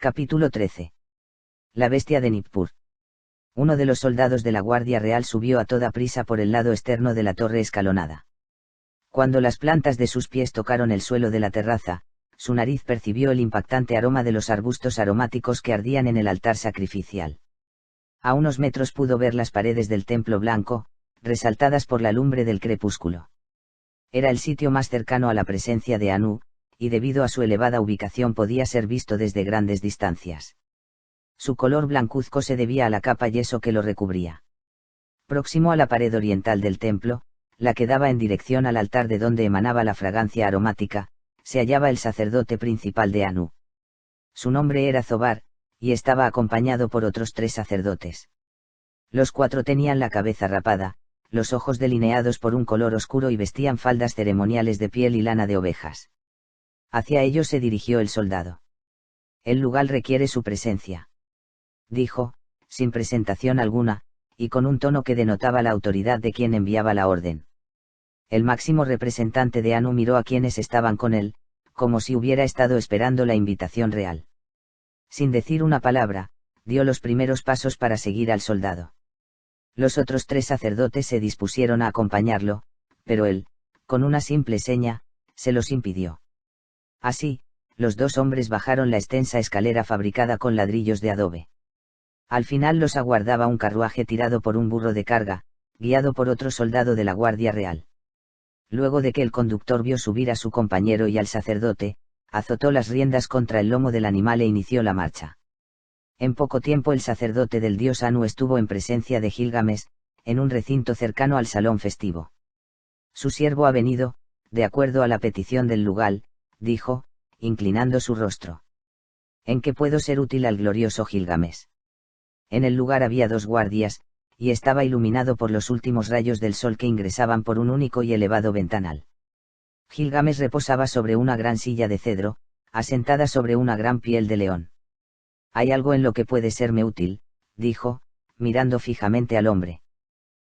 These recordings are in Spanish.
Capítulo 13. La bestia de Nippur. Uno de los soldados de la Guardia Real subió a toda prisa por el lado externo de la torre escalonada. Cuando las plantas de sus pies tocaron el suelo de la terraza, su nariz percibió el impactante aroma de los arbustos aromáticos que ardían en el altar sacrificial. A unos metros pudo ver las paredes del templo blanco, resaltadas por la lumbre del crepúsculo. Era el sitio más cercano a la presencia de Anu, y debido a su elevada ubicación podía ser visto desde grandes distancias. Su color blancuzco se debía a la capa yeso que lo recubría. Próximo a la pared oriental del templo, la que daba en dirección al altar de donde emanaba la fragancia aromática, se hallaba el sacerdote principal de Anu. Su nombre era Zobar, y estaba acompañado por otros 3 sacerdotes. Los 4 tenían la cabeza rapada, los ojos delineados por un color oscuro y vestían faldas ceremoniales de piel y lana de ovejas. Hacia ellos se dirigió el soldado. El lugar requiere su presencia, dijo, sin presentación alguna, y con un tono que denotaba la autoridad de quien enviaba la orden. El máximo representante de Anu miró a quienes estaban con él, como si hubiera estado esperando la invitación real. Sin decir una palabra, dio los primeros pasos para seguir al soldado. Los otros 3 sacerdotes se dispusieron a acompañarlo, pero él, con una simple seña, se los impidió. Así, los 2 hombres bajaron la extensa escalera fabricada con ladrillos de adobe. Al final los aguardaba un carruaje tirado por un burro de carga, guiado por otro soldado de la Guardia Real. Luego de que el conductor vio subir a su compañero y al sacerdote, azotó las riendas contra el lomo del animal e inició la marcha. En poco tiempo el sacerdote del dios Anu estuvo en presencia de Gilgamesh, en un recinto cercano al salón festivo. Su siervo ha venido, de acuerdo a la petición del lugar, dijo, inclinando su rostro. ¿En qué puedo ser útil al glorioso Gilgamesh? En el lugar había 2 guardias, y estaba iluminado por los últimos rayos del sol que ingresaban por un único y elevado ventanal. Gilgamesh reposaba sobre una gran silla de cedro, asentada sobre una gran piel de león. Hay algo en lo que puede serme útil, dijo, mirando fijamente al hombre.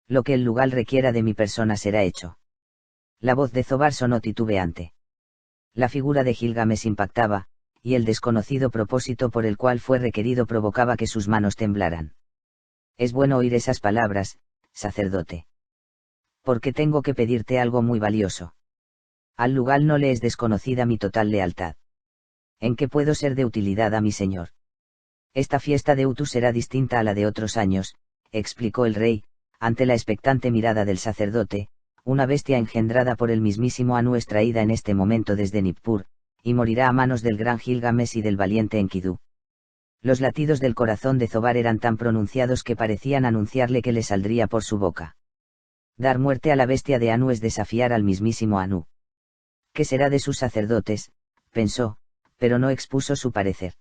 Lo que el lugar requiera de mi persona será hecho. La voz de Zobar sonó titubeante. La figura de Gilgamesh impactaba, y el desconocido propósito por el cual fue requerido provocaba que sus manos temblaran. Es bueno oír esas palabras, sacerdote. Porque tengo que pedirte algo muy valioso. Al lugar no le es desconocida mi total lealtad. ¿En qué puedo ser de utilidad a mi señor? Esta fiesta de Utu será distinta a la de otros años, explicó el rey, ante la expectante mirada del sacerdote. Una bestia engendrada por el mismísimo Anu es traída en este momento desde Nippur, y morirá a manos del gran Gilgamesh y del valiente Enkidu. Los latidos del corazón de Zobar eran tan pronunciados que parecían anunciarle que le saldría por su boca. Dar muerte a la bestia de Anu es desafiar al mismísimo Anu. ¿Qué será de sus sacerdotes?, pensó, pero no expuso su parecer.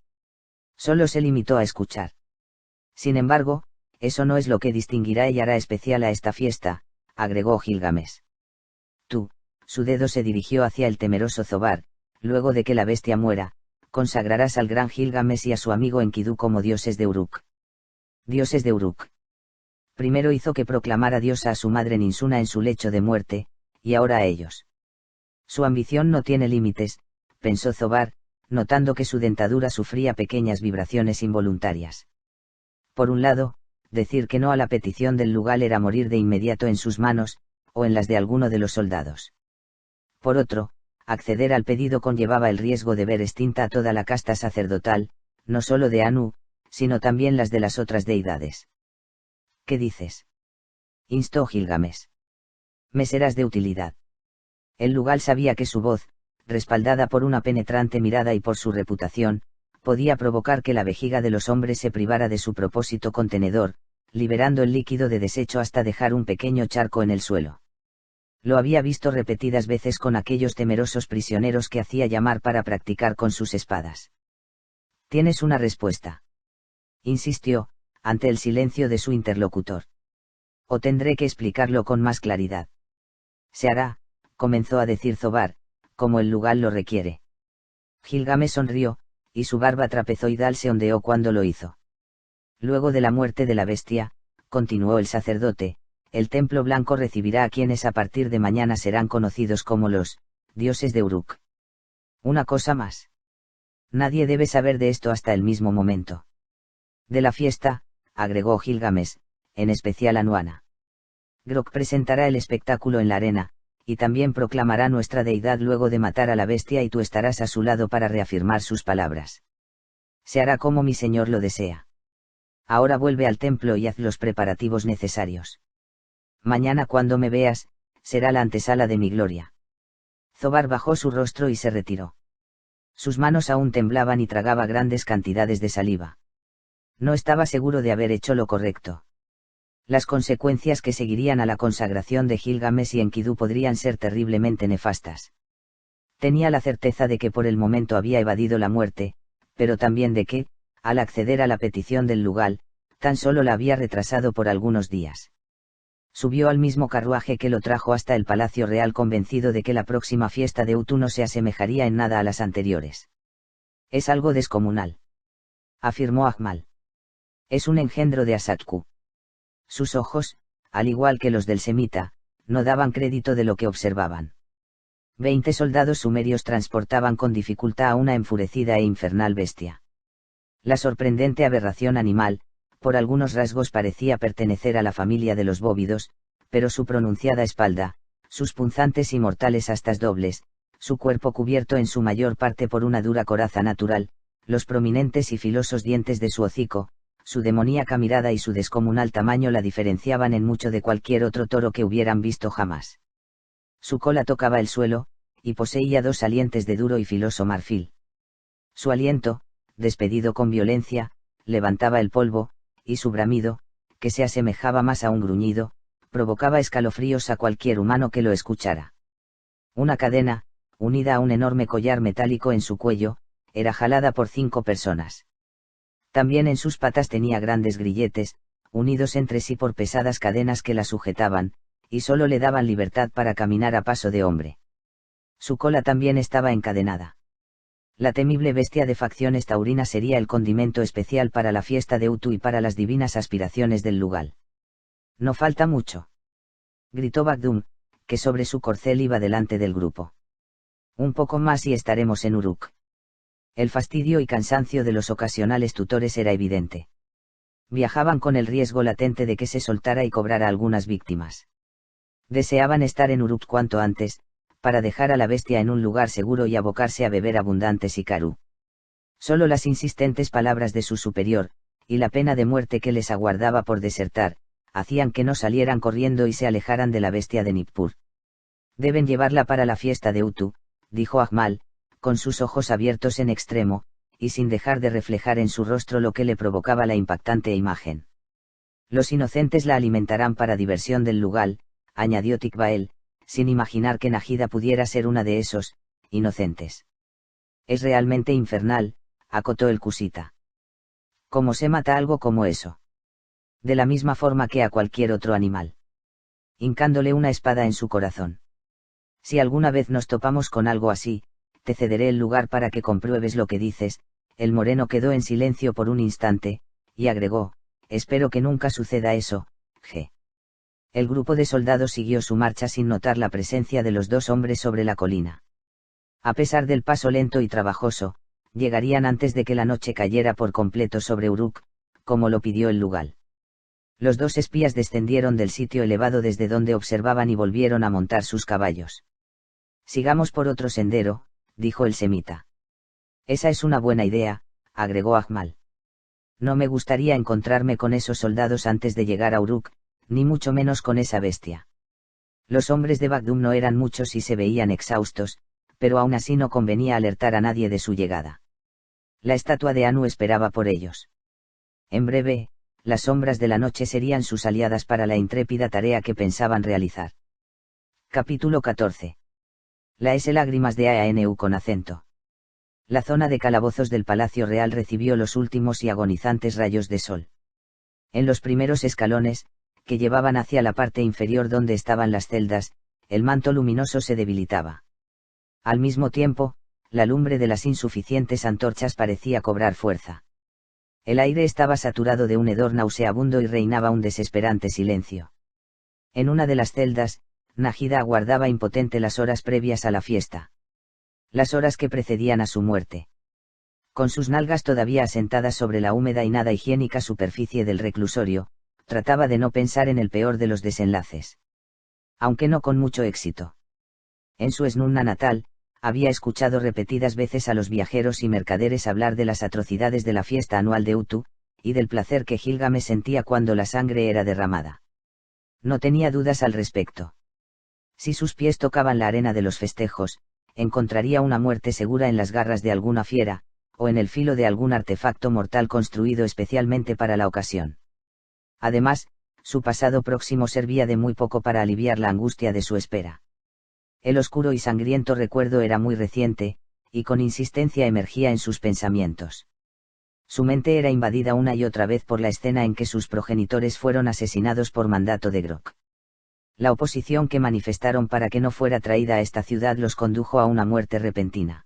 Solo se limitó a escuchar. Sin embargo, eso no es lo que distinguirá y hará especial a esta fiesta, agregó Gilgamesh. Tú, su dedo se dirigió hacia el temeroso Zobar, luego de que la bestia muera, consagrarás al gran Gilgamesh y a su amigo Enkidu como dioses de Uruk. Dioses de Uruk. Primero hizo que proclamara diosa a su madre Ninsuna en su lecho de muerte, y ahora a ellos. Su ambición no tiene límites, pensó Zobar, notando que su dentadura sufría pequeñas vibraciones involuntarias. Por un lado, decir que no a la petición del lugar era morir de inmediato en sus manos, o en las de alguno de los soldados. Por otro, acceder al pedido conllevaba el riesgo de ver extinta a toda la casta sacerdotal, no solo de Anu, sino también las de las otras deidades. ¿Qué dices?, instó Gilgamesh. Me serás de utilidad. El lugar sabía que su voz, respaldada por una penetrante mirada y por su reputación, podía provocar que la vejiga de los hombres se privara de su propósito contenedor, liberando el líquido de desecho hasta dejar un pequeño charco en el suelo. Lo había visto repetidas veces con aquellos temerosos prisioneros que hacía llamar para practicar con sus espadas. ¿Tienes una respuesta?, insistió, ante el silencio de su interlocutor. ¿O tendré que explicarlo con más claridad? Se hará, comenzó a decir Zobar, como el lugar lo requiere. Gilgamesh sonrió, y su barba trapezoidal se ondeó cuando lo hizo. Luego de la muerte de la bestia, continuó el sacerdote, el templo blanco recibirá a quienes a partir de mañana serán conocidos como los dioses de Uruk. Una cosa más. Nadie debe saber de esto hasta el mismo momento de la fiesta, agregó Gilgamesh, en especial a Nuana. Grok presentará el espectáculo en la arena, y también proclamará nuestra deidad luego de matar a la bestia y tú estarás a su lado para reafirmar sus palabras. Se hará como mi señor lo desea. Ahora vuelve al templo y haz los preparativos necesarios. Mañana cuando me veas, será la antesala de mi gloria. Zobar bajó su rostro y se retiró. Sus manos aún temblaban y tragaba grandes cantidades de saliva. No estaba seguro de haber hecho lo correcto. Las consecuencias que seguirían a la consagración de Gilgamesh y Enkidu podrían ser terriblemente nefastas. Tenía la certeza de que por el momento había evadido la muerte, pero también de que, al acceder a la petición del Lugal, tan solo la había retrasado por algunos días. Subió al mismo carruaje que lo trajo hasta el Palacio Real convencido de que la próxima fiesta de Utu no se asemejaría en nada a las anteriores. Es algo descomunal, afirmó Ajmal. Es un engendro de Asatku. Sus ojos, al igual que los del semita, no daban crédito de lo que observaban. 20 soldados sumerios transportaban con dificultad a una enfurecida e infernal bestia. La sorprendente aberración animal, por algunos rasgos parecía pertenecer a la familia de los bóvidos, pero su pronunciada espalda, sus punzantes y mortales astas dobles, su cuerpo cubierto en su mayor parte por una dura coraza natural, los prominentes y filosos dientes de su hocico, su demoníaca mirada y su descomunal tamaño la diferenciaban en mucho de cualquier otro toro que hubieran visto jamás. Su cola tocaba el suelo, y poseía 2 salientes de duro y filoso marfil. Su aliento, despedido con violencia, levantaba el polvo, y su bramido, que se asemejaba más a un gruñido, provocaba escalofríos a cualquier humano que lo escuchara. Una cadena, unida a un enorme collar metálico en su cuello, era jalada por 5 personas. También en sus patas tenía grandes grilletes, unidos entre sí por pesadas cadenas que la sujetaban, y solo le daban libertad para caminar a paso de hombre. Su cola también estaba encadenada. La temible bestia de facciones taurinas sería el condimento especial para la fiesta de Utu y para las divinas aspiraciones del Lugal. No falta mucho, gritó Bagdum, que sobre su corcel iba delante del grupo. Un poco más y estaremos en Uruk. El fastidio y cansancio de los ocasionales tutores era evidente. Viajaban con el riesgo latente de que se soltara y cobrara algunas víctimas. Deseaban estar en Uruk cuanto antes, para dejar a la bestia en un lugar seguro y abocarse a beber abundante sicaru. Solo las insistentes palabras de su superior, y la pena de muerte que les aguardaba por desertar, hacían que no salieran corriendo y se alejaran de la bestia de Nippur. Deben llevarla para la fiesta de Utu, dijo Ajmal, con sus ojos abiertos en extremo, y sin dejar de reflejar en su rostro lo que le provocaba la impactante imagen. Los inocentes la alimentarán para diversión del Lugal, añadió Tikbael, sin imaginar que Najida pudiera ser una de esos inocentes. Es realmente infernal, acotó el Kusita. ¿Cómo se mata algo como eso? De la misma forma que a cualquier otro animal. Hincándole una espada en su corazón. Si alguna vez nos topamos con algo así, te cederé el lugar para que compruebes lo que dices. El moreno quedó en silencio por un instante, y agregó, espero que nunca suceda eso, G. El grupo de soldados siguió su marcha sin notar la presencia de los 2 hombres sobre la colina. A pesar del paso lento y trabajoso, llegarían antes de que la noche cayera por completo sobre Uruk, como lo pidió el Lugal. Los 2 espías descendieron del sitio elevado desde donde observaban y volvieron a montar sus caballos. Sigamos por otro sendero, dijo el semita. Esa es una buena idea, agregó Ajmal. No me gustaría encontrarme con esos soldados antes de llegar a Uruk, ni mucho menos con esa bestia. Los hombres de Bagdum no eran muchos y se veían exhaustos, pero aún así no convenía alertar a nadie de su llegada. La estatua de Anu esperaba por ellos. En breve, las sombras de la noche serían sus aliadas para la intrépida tarea que pensaban realizar. Capítulo 14. La S. Lágrimas de AANU con acento. La zona de calabozos del Palacio Real recibió los últimos y agonizantes rayos de sol. En los primeros escalones, que llevaban hacia la parte inferior donde estaban las celdas, el manto luminoso se debilitaba. Al mismo tiempo, la lumbre de las insuficientes antorchas parecía cobrar fuerza. El aire estaba saturado de un hedor nauseabundo y reinaba un desesperante silencio. En una de las celdas, Najida aguardaba impotente las horas previas a la fiesta. Las horas que precedían a su muerte. Con sus nalgas todavía asentadas sobre la húmeda y nada higiénica superficie del reclusorio, trataba de no pensar en el peor de los desenlaces. Aunque no con mucho éxito. En su Esnunna natal, había escuchado repetidas veces a los viajeros y mercaderes hablar de las atrocidades de la fiesta anual de Utu, y del placer que Gilgamesh sentía cuando la sangre era derramada. No tenía dudas al respecto. Si sus pies tocaban la arena de los festejos, encontraría una muerte segura en las garras de alguna fiera, o en el filo de algún artefacto mortal construido especialmente para la ocasión. Además, su pasado próximo servía de muy poco para aliviar la angustia de su espera. El oscuro y sangriento recuerdo era muy reciente, y con insistencia emergía en sus pensamientos. Su mente era invadida una y otra vez por la escena en que sus progenitores fueron asesinados por mandato de Grok. La oposición que manifestaron para que no fuera traída a esta ciudad los condujo a una muerte repentina.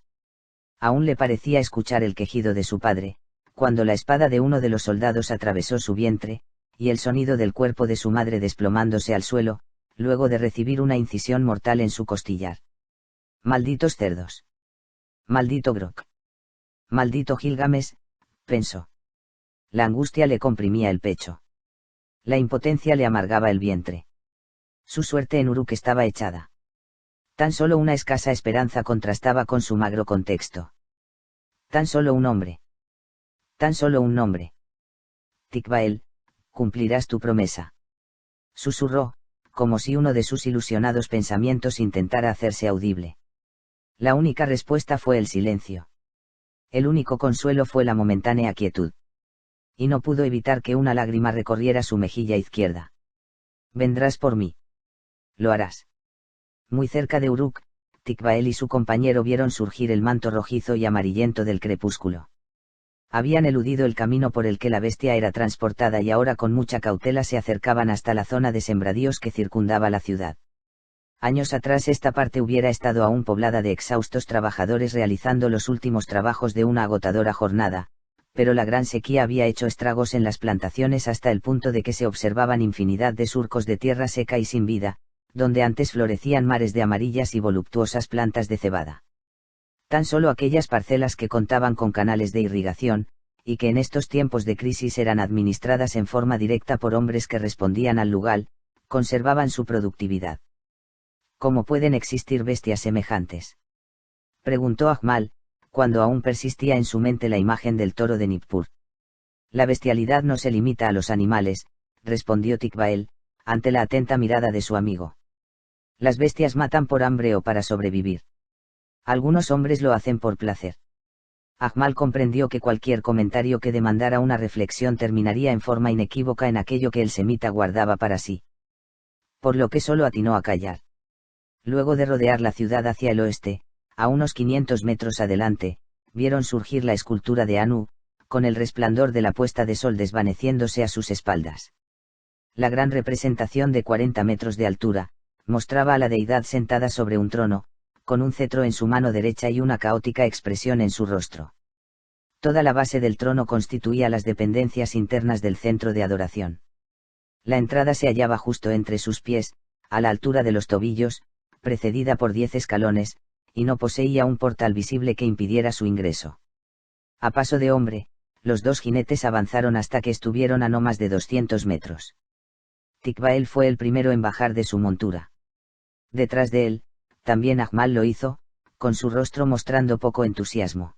Aún le parecía escuchar el quejido de su padre, cuando la espada de uno de los soldados atravesó su vientre, y el sonido del cuerpo de su madre desplomándose al suelo, luego de recibir una incisión mortal en su costillar. Malditos cerdos. Maldito Grok. Maldito Gilgamesh, pensó. La angustia le comprimía el pecho. La impotencia le amargaba el vientre. Su suerte en Uruk estaba echada. Tan solo una escasa esperanza contrastaba con su magro contexto. Tan solo un hombre. Tan solo un nombre. Tikbael, cumplirás tu promesa. Susurró, como si uno de sus ilusionados pensamientos intentara hacerse audible. La única respuesta fue el silencio. El único consuelo fue la momentánea quietud. Y no pudo evitar que una lágrima recorriera su mejilla izquierda. Vendrás por mí. Lo harás. Muy cerca de Uruk, Tikbael y su compañero vieron surgir el manto rojizo y amarillento del crepúsculo. Habían eludido el camino por el que la bestia era transportada y ahora con mucha cautela se acercaban hasta la zona de sembradíos que circundaba la ciudad. Años atrás esta parte hubiera estado aún poblada de exhaustos trabajadores realizando los últimos trabajos de una agotadora jornada, pero la gran sequía había hecho estragos en las plantaciones hasta el punto de que se observaban infinidad de surcos de tierra seca y sin vida, donde antes florecían mares de amarillas y voluptuosas plantas de cebada. Tan solo aquellas parcelas que contaban con canales de irrigación, y que en estos tiempos de crisis eran administradas en forma directa por hombres que respondían al lugar, conservaban su productividad. ¿Cómo pueden existir bestias semejantes?, preguntó Ajmal, cuando aún persistía en su mente la imagen del toro de Nippur. La bestialidad no se limita a los animales, respondió Tikbael, ante la atenta mirada de su amigo. Las bestias matan por hambre o para sobrevivir. Algunos hombres lo hacen por placer. Ajmal comprendió que cualquier comentario que demandara una reflexión terminaría en forma inequívoca en aquello que el semita guardaba para sí. Por lo que solo atinó a callar. Luego de rodear la ciudad hacia el oeste, a unos 500 metros adelante, vieron surgir la escultura de Anu, con el resplandor de la puesta de sol desvaneciéndose a sus espaldas. La gran representación de 40 metros de altura, mostraba a la deidad sentada sobre un trono, con un cetro en su mano derecha y una caótica expresión en su rostro. Toda la base del trono constituía las dependencias internas del centro de adoración. La entrada se hallaba justo entre sus pies, a la altura de los tobillos, precedida por 10 escalones, y no poseía un portal visible que impidiera su ingreso. A paso de hombre, los dos jinetes avanzaron hasta que estuvieron a no más de 200 metros. Tikbael fue el primero en bajar de su montura. Detrás de él, también Ajmal lo hizo, con su rostro mostrando poco entusiasmo.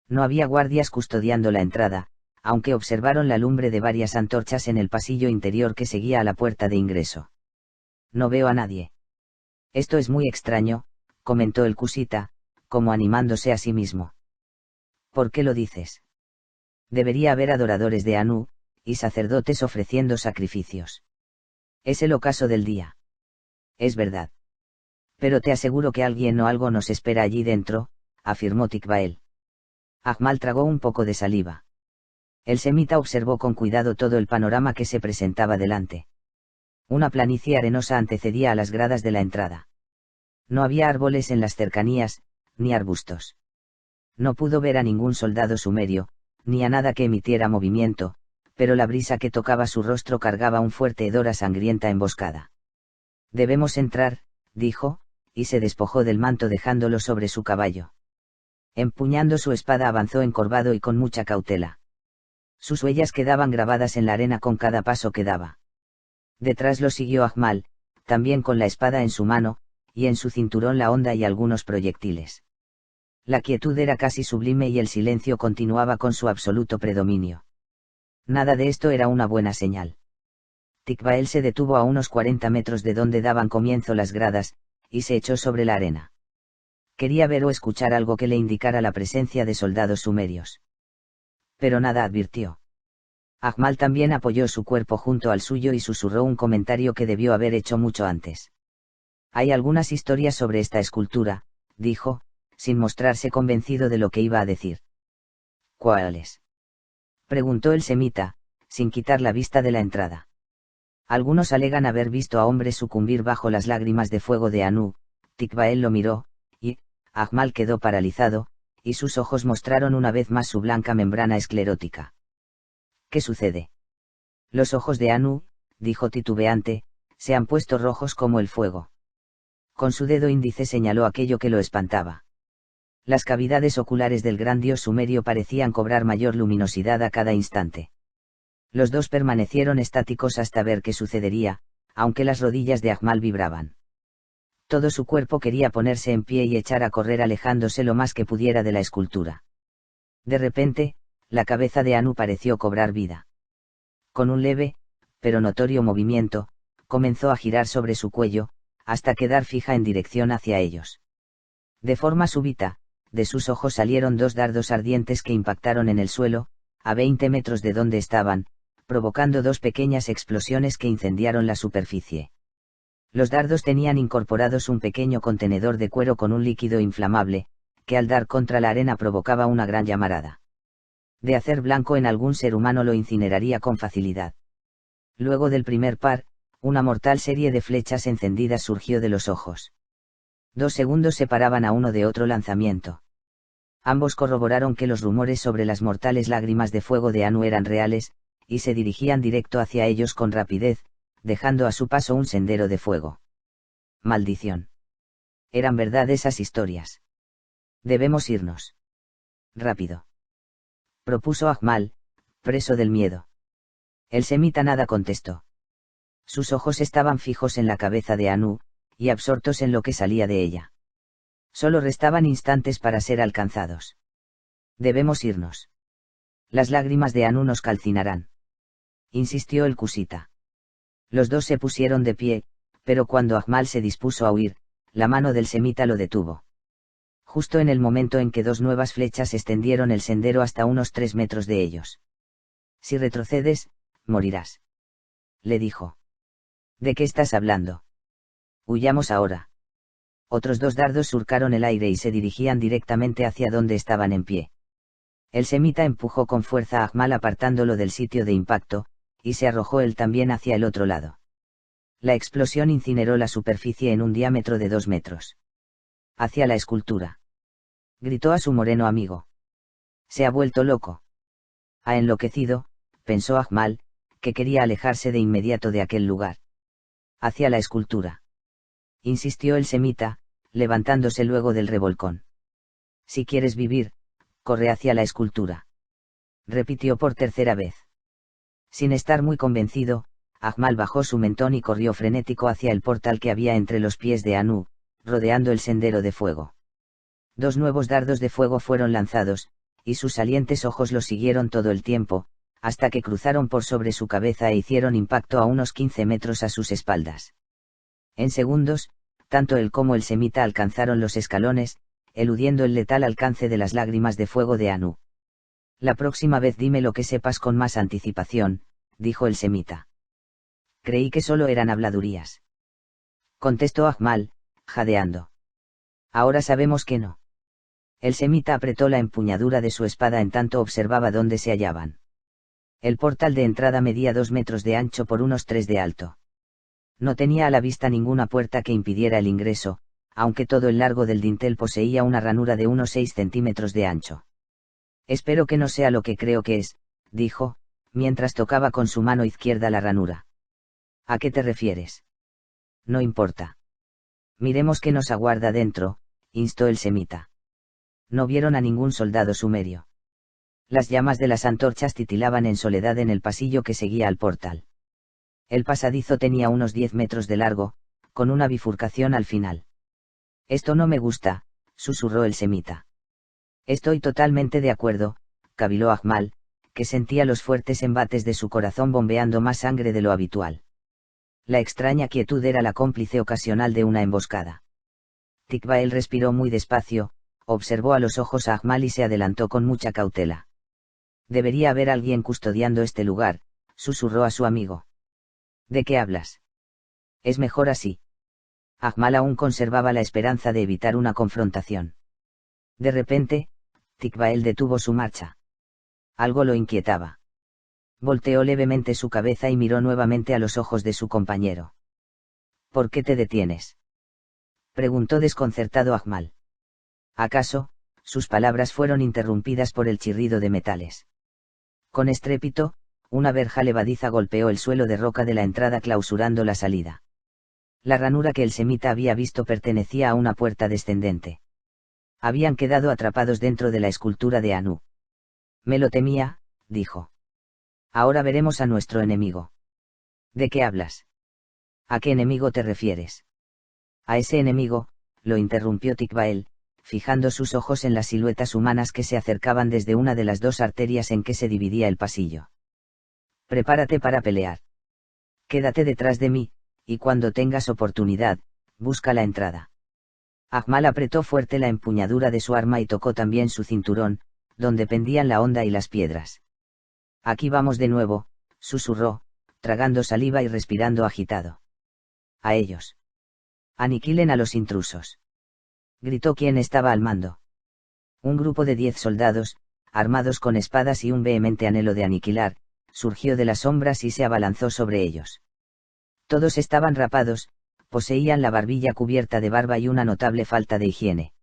No había guardias custodiando la entrada, aunque observaron la lumbre de varias antorchas en el pasillo interior que seguía a la puerta de ingreso. No veo a nadie. Esto es muy extraño, comentó el Kusita, como animándose a sí mismo. ¿Por qué lo dices? Debería haber adoradores de Anu, y sacerdotes ofreciendo sacrificios. Es el ocaso del día. Es verdad. Pero te aseguro que alguien o algo nos espera allí dentro, afirmó Tikbael. Ajmal tragó un poco de saliva. El semita observó con cuidado todo el panorama que se presentaba delante. Una planicie arenosa antecedía a las gradas de la entrada. No había árboles en las cercanías, ni arbustos. No pudo ver a ningún soldado sumerio, ni a nada que emitiera movimiento, pero la brisa que tocaba su rostro cargaba un fuerte hedor a sangrienta emboscada. Debemos entrar, dijo, y se despojó del manto dejándolo sobre su caballo. Empuñando su espada avanzó encorvado y con mucha cautela. Sus huellas quedaban grabadas en la arena con cada paso que daba. Detrás lo siguió Ajmal, también con la espada en su mano, y en su cinturón la honda y algunos proyectiles. La quietud era casi sublime y el silencio continuaba con su absoluto predominio. Nada de esto era una buena señal. Tikbael se detuvo a unos 40 metros de donde daban comienzo las gradas, y se echó sobre la arena. Quería ver o escuchar algo que le indicara la presencia de soldados sumerios. Pero nada advirtió. Ajmal también apoyó su cuerpo junto al suyo y susurró un comentario que debió haber hecho mucho antes. Hay algunas historias sobre esta escultura, dijo, sin mostrarse convencido de lo que iba a decir. ¿Cuáles? Preguntó el semita, sin quitar la vista de la entrada. Algunos alegan haber visto a hombres sucumbir bajo las lágrimas de fuego de Anu. Tikbael lo miró, y Ajmal quedó paralizado, y sus ojos mostraron una vez más su blanca membrana esclerótica. ¿Qué sucede? Los ojos de Anu, dijo titubeante, se han puesto rojos como el fuego. Con su dedo índice señaló aquello que lo espantaba. Las cavidades oculares del gran dios sumerio parecían cobrar mayor luminosidad a cada instante. Los dos permanecieron estáticos hasta ver qué sucedería, aunque las rodillas de Ajmal vibraban. Todo su cuerpo quería ponerse en pie y echar a correr alejándose lo más que pudiera de la escultura. De repente, la cabeza de Anu pareció cobrar vida. Con un leve, pero notorio movimiento, comenzó a girar sobre su cuello, hasta quedar fija en dirección hacia ellos. De forma súbita, de sus ojos salieron dos dardos ardientes que impactaron en el suelo, a 20 metros de donde estaban, provocando dos pequeñas explosiones que incendiaron la superficie. Los dardos tenían incorporados un pequeño contenedor de cuero con un líquido inflamable, que al dar contra la arena provocaba una gran llamarada. De hacer blanco en algún ser humano lo incineraría con facilidad. Luego del primer par, una mortal serie de flechas encendidas surgió de los ojos. 2 segundos separaban a uno de otro lanzamiento. Ambos corroboraron que los rumores sobre las mortales lágrimas de fuego de Anu eran reales, y se dirigían directo hacia ellos con rapidez, dejando a su paso un sendero de fuego. Maldición. Eran verdad esas historias. Debemos irnos. Rápido. Propuso Ajmal, preso del miedo. El semita nada contestó. Sus ojos estaban fijos en la cabeza de Anu, y absortos en lo que salía de ella. Solo restaban instantes para ser alcanzados. Debemos irnos. Las lágrimas de Anu nos calcinarán. Insistió el cusita. Los dos se pusieron de pie, pero cuando Ajmal se dispuso a huir, la mano del semita lo detuvo. Justo en el momento en que dos nuevas flechas extendieron el sendero hasta unos 3 metros de ellos. Si retrocedes, morirás. Le dijo. ¿De qué estás hablando? Huyamos ahora. Otros dos dardos surcaron el aire y se dirigían directamente hacia donde estaban en pie. El semita empujó con fuerza a Ajmal apartándolo del sitio de impacto, y se arrojó él también hacia el otro lado. La explosión incineró la superficie en un diámetro de 2 metros. Hacia la escultura. Gritó a su moreno amigo. Se ha vuelto loco. Ha enloquecido, pensó Ajmal, que quería alejarse de inmediato de aquel lugar. Hacia la escultura. Insistió el semita, levantándose luego del revolcón. Si quieres vivir, corre hacia la escultura. Repitió por tercera vez. Sin estar muy convencido, Ajmal bajó su mentón y corrió frenético hacia el portal que había entre los pies de Anu, rodeando el sendero de fuego. 2 nuevos dardos de fuego fueron lanzados, y sus salientes ojos los siguieron todo el tiempo, hasta que cruzaron por sobre su cabeza e hicieron impacto a unos 15 metros a sus espaldas. En segundos, tanto él como el semita alcanzaron los escalones, eludiendo el letal alcance de las lágrimas de fuego de Anu. La próxima vez dime lo que sepas con más anticipación, dijo el semita. Creí que solo eran habladurías. Contestó Ajmal, jadeando. Ahora sabemos que no. El semita apretó la empuñadura de su espada en tanto observaba dónde se hallaban. El portal de entrada medía 2 metros de ancho por unos 3 de alto. No tenía a la vista ninguna puerta que impidiera el ingreso, aunque todo el largo del dintel poseía una ranura de unos 6 centímetros de ancho. Espero que no sea lo que creo que es, dijo, mientras tocaba con su mano izquierda la ranura. ¿A qué te refieres? No importa. Miremos qué nos aguarda dentro, instó el semita. No vieron a ningún soldado sumerio. Las llamas de las antorchas titilaban en soledad en el pasillo que seguía al portal. El pasadizo tenía unos 10 metros de largo, con una bifurcación al final. Esto no me gusta, susurró el semita. Estoy totalmente de acuerdo, caviló Ajmal, que sentía los fuertes embates de su corazón bombeando más sangre de lo habitual. La extraña quietud era la cómplice ocasional de una emboscada. Tikbael respiró muy despacio, observó a los ojos a Ajmal y se adelantó con mucha cautela. Debería haber alguien custodiando este lugar, susurró a su amigo. ¿De qué hablas? Es mejor así. Ajmal aún conservaba la esperanza de evitar una confrontación. De repente, Tikbael detuvo su marcha. Algo lo inquietaba. Volteó levemente su cabeza y miró nuevamente a los ojos de su compañero. ¿Por qué te detienes?, preguntó desconcertado Ajmal. ¿Acaso? Sus palabras fueron interrumpidas por el chirrido de metales. Con estrépito, una verja levadiza golpeó el suelo de roca de la entrada clausurando la salida. La ranura que el semita había visto pertenecía a una puerta descendente. Habían quedado atrapados dentro de la escultura de Anu. Me lo temía, dijo. Ahora veremos a nuestro enemigo. ¿De qué hablas? ¿A qué enemigo te refieres? A ese enemigo, lo interrumpió Tikbael, fijando sus ojos en las siluetas humanas que se acercaban desde una de las dos arterias en que se dividía el pasillo. Prepárate para pelear. Quédate detrás de mí, y cuando tengas oportunidad, busca la entrada. Ajmal apretó fuerte la empuñadura de su arma y tocó también su cinturón, donde pendían la honda y las piedras. Aquí vamos de nuevo, susurró, tragando saliva y respirando agitado. A ellos. Aniquilen a los intrusos. Gritó quien estaba al mando. Un grupo de 10 soldados, armados con espadas y un vehemente anhelo de aniquilar, surgió de las sombras y se abalanzó sobre ellos. Todos estaban rapados, poseían la barbilla cubierta de barba y una notable falta de higiene.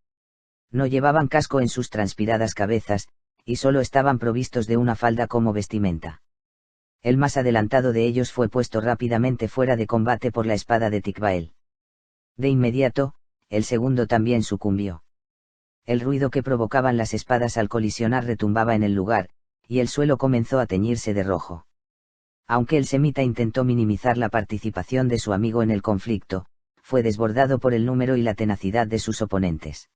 No llevaban casco en sus transpiradas cabezas, y solo estaban provistos de una falda como vestimenta. El más adelantado de ellos fue puesto rápidamente fuera de combate por la espada de Tikbael. De inmediato, el segundo también sucumbió. El ruido que provocaban las espadas al colisionar retumbaba en el lugar, y el suelo comenzó a teñirse de rojo. Aunque el semita intentó minimizar la participación de su amigo en el conflicto, fue desbordado por el número y la tenacidad de sus oponentes.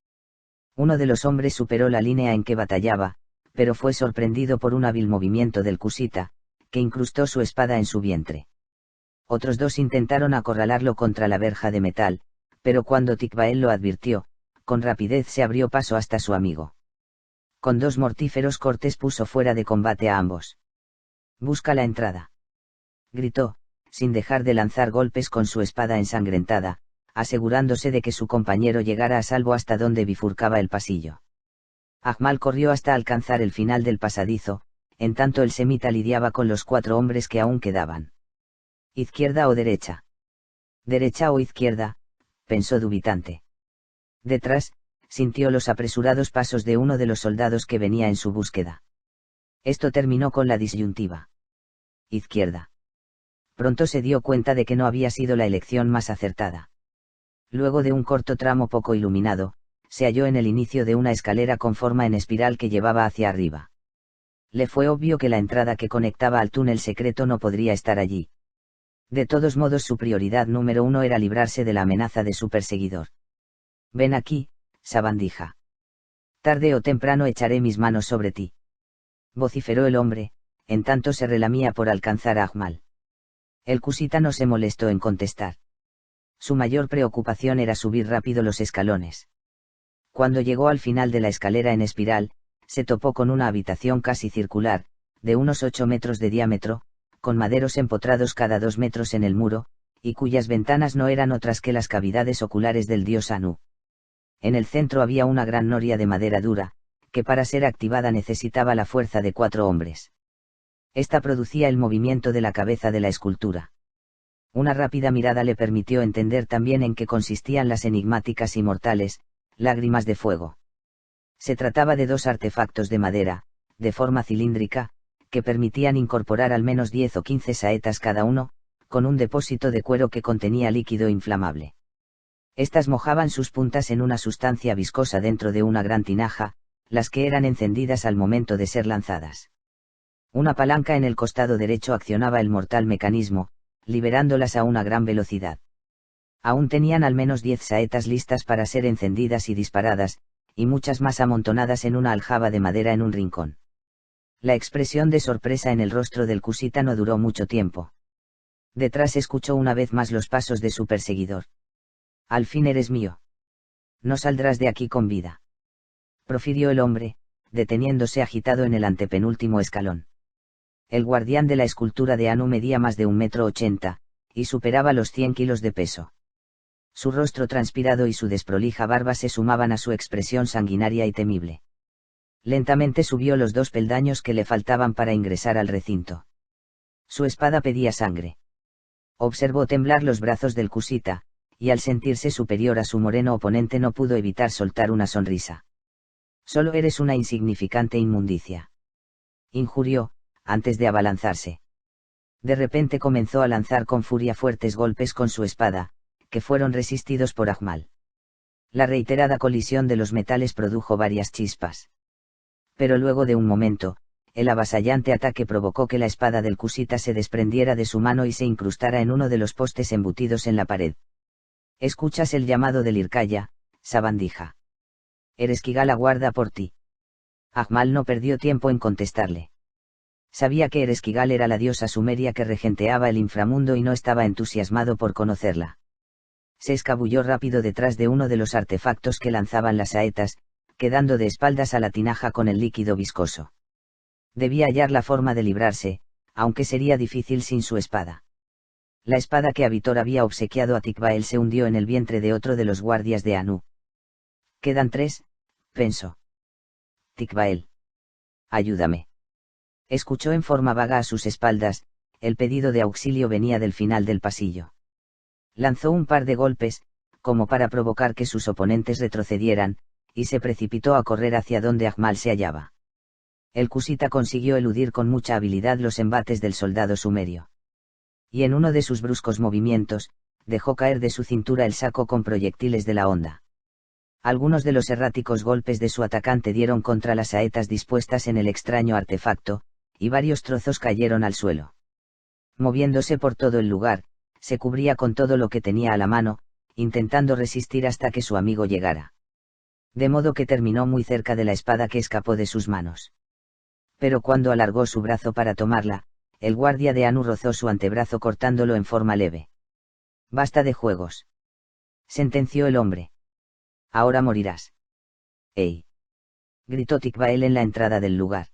Uno de los hombres superó la línea en que batallaba, pero fue sorprendido por un hábil movimiento del cusita, que incrustó su espada en su vientre. Otros dos intentaron acorralarlo contra la verja de metal, pero cuando Tikbael lo advirtió, con rapidez se abrió paso hasta su amigo. Con 2 mortíferos cortes puso fuera de combate a ambos. Busca la entrada. Gritó, sin dejar de lanzar golpes con su espada ensangrentada, asegurándose de que su compañero llegara a salvo hasta donde bifurcaba el pasillo. Ajmal corrió hasta alcanzar el final del pasadizo, en tanto el semita lidiaba con los 4 hombres que aún quedaban. ¿Izquierda o derecha? Derecha o izquierda, pensó dubitante. Detrás, sintió los apresurados pasos de uno de los soldados que venía en su búsqueda. Esto terminó con la disyuntiva. Izquierda. Pronto se dio cuenta de que no había sido la elección más acertada. Luego de un corto tramo poco iluminado, se halló en el inicio de una escalera con forma en espiral que llevaba hacia arriba. Le fue obvio que la entrada que conectaba al túnel secreto no podría estar allí. De todos modos su prioridad número 1 era librarse de la amenaza de su perseguidor. Ven aquí, sabandija. Tarde o temprano echaré mis manos sobre ti. Vociferó el hombre, en tanto se relamía por alcanzar a Ajmal. El cusita no se molestó en contestar. Su mayor preocupación era subir rápido los escalones. Cuando llegó al final de la escalera en espiral, se topó con una habitación casi circular, de unos 8 metros de diámetro, con maderos empotrados cada 2 metros en el muro, y cuyas ventanas no eran otras que las cavidades oculares del dios Anu. En el centro había una gran noria de madera dura, que para ser activada necesitaba la fuerza de 4 hombres. Esta producía el movimiento de la cabeza de la escultura. Una rápida mirada le permitió entender también en qué consistían las enigmáticas y mortales lágrimas de fuego. Se trataba de 2 artefactos de madera, de forma cilíndrica, que permitían incorporar al menos 10 o 15 saetas cada uno, con un depósito de cuero que contenía líquido inflamable. Estas mojaban sus puntas en una sustancia viscosa dentro de una gran tinaja, las que eran encendidas al momento de ser lanzadas. Una palanca en el costado derecho accionaba el mortal mecanismo, liberándolas a una gran velocidad. Aún tenían al menos 10 saetas listas para ser encendidas y disparadas, y muchas más amontonadas en una aljaba de madera en un rincón. La expresión de sorpresa en el rostro del cusita no duró mucho tiempo. Detrás escuchó una vez más los pasos de su perseguidor. Al fin eres mío. No saldrás de aquí con vida. Profirió el hombre, deteniéndose agitado en el antepenúltimo escalón. El guardián de la escultura de Anu medía más de 1,80 m, y superaba los 100 kilos de peso. Su rostro transpirado y su desprolija barba se sumaban a su expresión sanguinaria y temible. Lentamente subió los 2 peldaños que le faltaban para ingresar al recinto. Su espada pedía sangre. Observó temblar los brazos del cusita, y al sentirse superior a su moreno oponente no pudo evitar soltar una sonrisa. Solo eres una insignificante inmundicia. Injurió, antes de abalanzarse. De repente comenzó a lanzar con furia fuertes golpes con su espada, que fueron resistidos por Ajmal. La reiterada colisión de los metales produjo varias chispas. Pero luego de un momento, el avasallante ataque provocó que la espada del cusita se desprendiera de su mano y se incrustara en uno de los postes embutidos en la pared. Escuchas el llamado del Irkaya, sabandija. Ereshkigal aguarda por ti. Ajmal no perdió tiempo en contestarle. Sabía que Ereshkigal era la diosa sumeria que regenteaba el inframundo y no estaba entusiasmado por conocerla. Se escabulló rápido detrás de uno de los artefactos que lanzaban las saetas, quedando de espaldas a la tinaja con el líquido viscoso. Debía hallar la forma de librarse, aunque sería difícil sin su espada. La espada que Avitor había obsequiado a Tikbael se hundió en el vientre de otro de los guardias de Anu. Quedan 3, pensó. Tikbael. Ayúdame. Escuchó en forma vaga a sus espaldas, el pedido de auxilio venía del final del pasillo. Lanzó un par de golpes, como para provocar que sus oponentes retrocedieran, y se precipitó a correr hacia donde Ajmal se hallaba. El cusita consiguió eludir con mucha habilidad los embates del soldado sumerio. Y en uno de sus bruscos movimientos, dejó caer de su cintura el saco con proyectiles de la onda. Algunos de los erráticos golpes de su atacante dieron contra las saetas dispuestas en el extraño artefacto, y varios trozos cayeron al suelo. Moviéndose por todo el lugar, se cubría con todo lo que tenía a la mano, intentando resistir hasta que su amigo llegara. De modo que terminó muy cerca de la espada que escapó de sus manos. Pero cuando alargó su brazo para tomarla, el guardia de Anu rozó su antebrazo cortándolo en forma leve. Basta de juegos. Sentenció el hombre. Ahora morirás. ¡Ey! Gritó Tikbael en la entrada del lugar.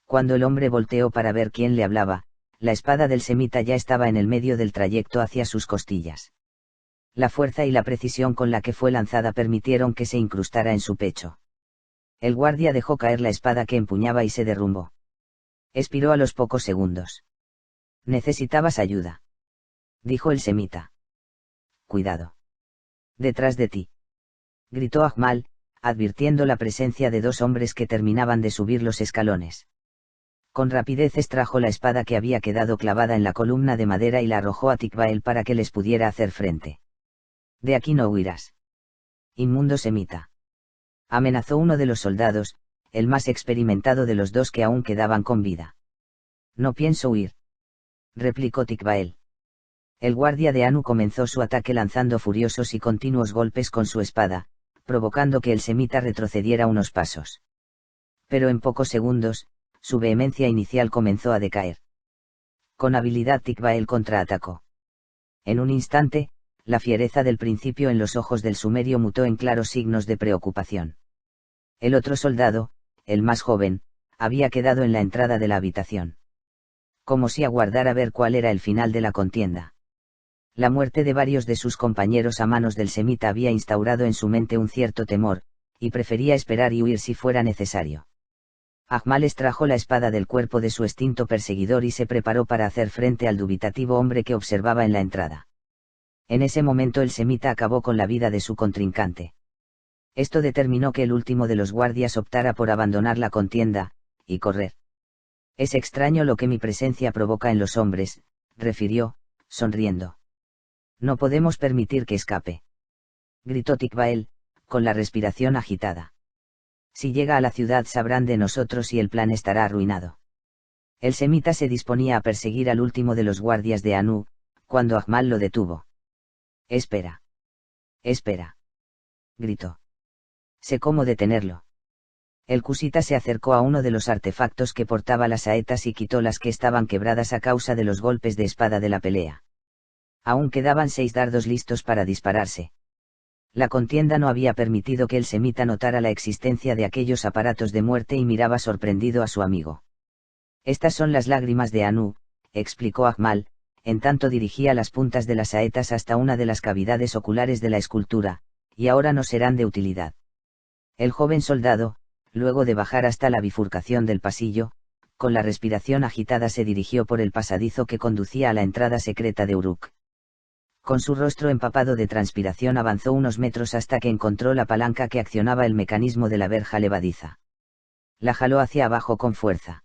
Cuando el hombre volteó para ver quién le hablaba, la espada del semita ya estaba en el medio del trayecto hacia sus costillas. La fuerza y la precisión con la que fue lanzada permitieron que se incrustara en su pecho. El guardia dejó caer la espada que empuñaba y se derrumbó. Expiró a los pocos segundos. Necesitabas ayuda. Dijo el semita. Cuidado. Detrás de ti. Gritó Ajmal, advirtiendo la presencia de 2 hombres que terminaban de subir los escalones. Con rapidez extrajo la espada que había quedado clavada en la columna de madera y la arrojó a Tikbael para que les pudiera hacer frente. De aquí no huirás. Inmundo semita. Amenazó uno de los soldados, el más experimentado de los 2 que aún quedaban con vida. No pienso huir. Replicó Tikbael. El guardia de Anu comenzó su ataque lanzando furiosos y continuos golpes con su espada, provocando que el semita retrocediera unos pasos. Pero en pocos segundos, su vehemencia inicial comenzó a decaer. Con habilidad Tikbael contraatacó. En un instante, la fiereza del principio en los ojos del sumerio mutó en claros signos de preocupación. El otro soldado, el más joven, había quedado en la entrada de la habitación. Como si aguardara ver cuál era el final de la contienda. La muerte de varios de sus compañeros a manos del semita había instaurado en su mente un cierto temor, y prefería esperar y huir si fuera necesario. Ajmal extrajo la espada del cuerpo de su extinto perseguidor y se preparó para hacer frente al dubitativo hombre que observaba en la entrada. En ese momento el semita acabó con la vida de su contrincante. Esto determinó que el último de los guardias optara por abandonar la contienda, y correr. Es extraño lo que mi presencia provoca en los hombres, refirió, sonriendo. No podemos permitir que escape. gritó Tikbael, con la respiración agitada. Si llega a la ciudad sabrán de nosotros y el plan estará arruinado. El semita se disponía a perseguir al último de los guardias de Anu, cuando Ahmal lo detuvo. Espera. Espera. Gritó. Sé cómo detenerlo. El cusita se acercó a uno de los artefactos que portaba las saetas y quitó las que estaban quebradas a causa de los golpes de espada de la pelea. Aún quedaban 6 dardos listos para dispararse. La contienda no había permitido que el semita notara la existencia de aquellos aparatos de muerte y miraba sorprendido a su amigo. Estas son las lágrimas de Anu, explicó Ahmal, en tanto dirigía las puntas de las saetas hasta una de las cavidades oculares de la escultura, y ahora no serán de utilidad. El joven soldado, luego de bajar hasta la bifurcación del pasillo, con la respiración agitada se dirigió por el pasadizo que conducía a la entrada secreta de Uruk. Con su rostro empapado de transpiración avanzó unos metros hasta que encontró la palanca que accionaba el mecanismo de la verja levadiza. La jaló hacia abajo con fuerza.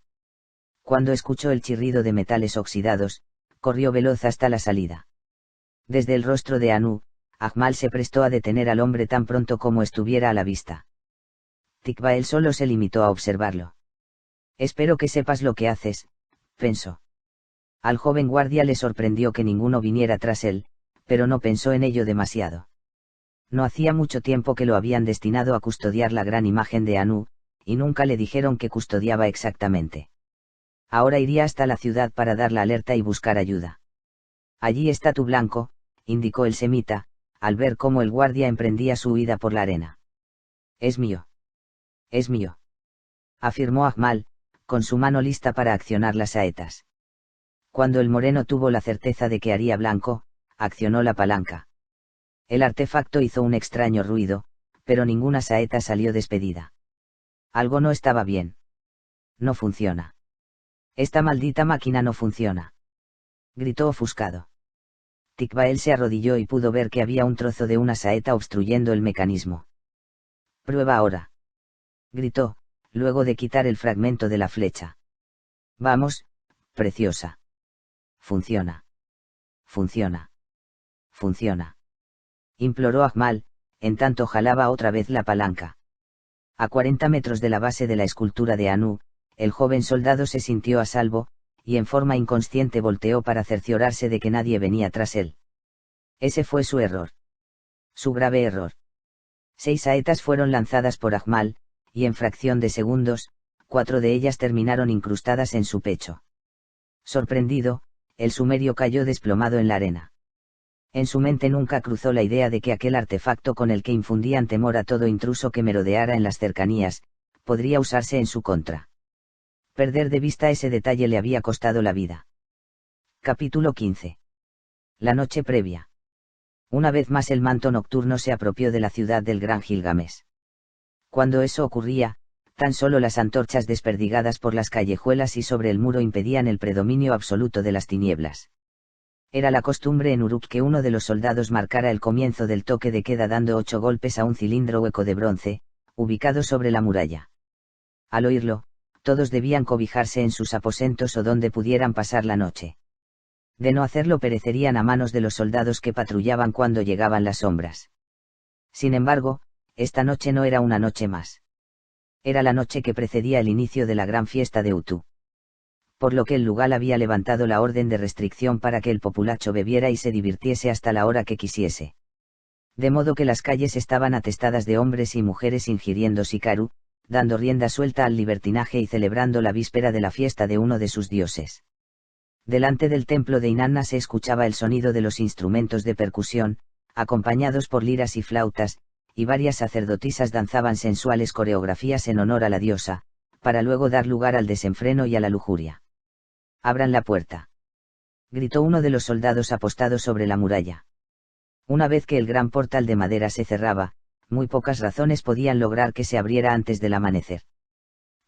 Cuando escuchó el chirrido de metales oxidados, corrió veloz hasta la salida. Desde el rostro de Anu, Ahmal se prestó a detener al hombre tan pronto como estuviera a la vista. Tikbael solo se limitó a observarlo. Espero que sepas lo que haces, pensó. Al joven guardia le sorprendió que ninguno viniera tras él, pero no pensó en ello demasiado. No hacía mucho tiempo que lo habían destinado a custodiar la gran imagen de Anu, y nunca le dijeron qué custodiaba exactamente. Ahora iría hasta la ciudad para dar la alerta y buscar ayuda. Allí está tu blanco, indicó el semita, al ver cómo el guardia emprendía su huida por la arena. Es mío. Es mío. Afirmó Ahmal, con su mano lista para accionar las saetas. Cuando el moreno tuvo la certeza de que haría blanco, accionó la palanca. El artefacto hizo un extraño ruido, pero ninguna saeta salió despedida. Algo no estaba bien. No funciona. Esta maldita máquina no funciona. Gritó ofuscado. Tikbael se arrodilló y pudo ver que había un trozo de una saeta obstruyendo el mecanismo. Prueba ahora. Gritó, luego de quitar el fragmento de la flecha. Vamos, preciosa. Funciona. Funciona. Funciona. Imploró Ahmal, en tanto jalaba otra vez la palanca. A 40 metros de la base de la escultura de Anu, el joven soldado se sintió a salvo, y en forma inconsciente volteó para cerciorarse de que nadie venía tras él. Ese fue su error. Su grave error. 6 saetas fueron lanzadas por Ahmal, y en fracción de segundos, 4 de ellas terminaron incrustadas en su pecho. Sorprendido, el sumerio cayó desplomado en la arena. En su mente nunca cruzó la idea de que aquel artefacto con el que infundían temor a todo intruso que merodeara en las cercanías, podría usarse en su contra. Perder de vista ese detalle le había costado la vida. Capítulo 15. La noche previa. Una vez más el manto nocturno se apropió de la ciudad del gran Gilgamesh. Cuando eso ocurría, tan solo las antorchas desperdigadas por las callejuelas y sobre el muro impedían el predominio absoluto de las tinieblas. Era la costumbre en Uruk que uno de los soldados marcara el comienzo del toque de queda dando 8 golpes a un cilindro hueco de bronce, ubicado sobre la muralla. Al oírlo, todos debían cobijarse en sus aposentos o donde pudieran pasar la noche. De no hacerlo perecerían a manos de los soldados que patrullaban cuando llegaban las sombras. Sin embargo, esta noche no era una noche más. Era la noche que precedía el inicio de la gran fiesta de Utu. Por lo que el lugar había levantado la orden de restricción para que el populacho bebiera y se divirtiese hasta la hora que quisiese. De modo que las calles estaban atestadas de hombres y mujeres ingiriendo sicaru, dando rienda suelta al libertinaje y celebrando la víspera de la fiesta de uno de sus dioses. Delante del templo de Inanna se escuchaba el sonido de los instrumentos de percusión, acompañados por liras y flautas, y varias sacerdotisas danzaban sensuales coreografías en honor a la diosa, para luego dar lugar al desenfreno y a la lujuria. «Abran la puerta», gritó uno de los soldados apostados sobre la muralla. Una vez que el gran portal de madera se cerraba, muy pocas razones podían lograr que se abriera antes del amanecer.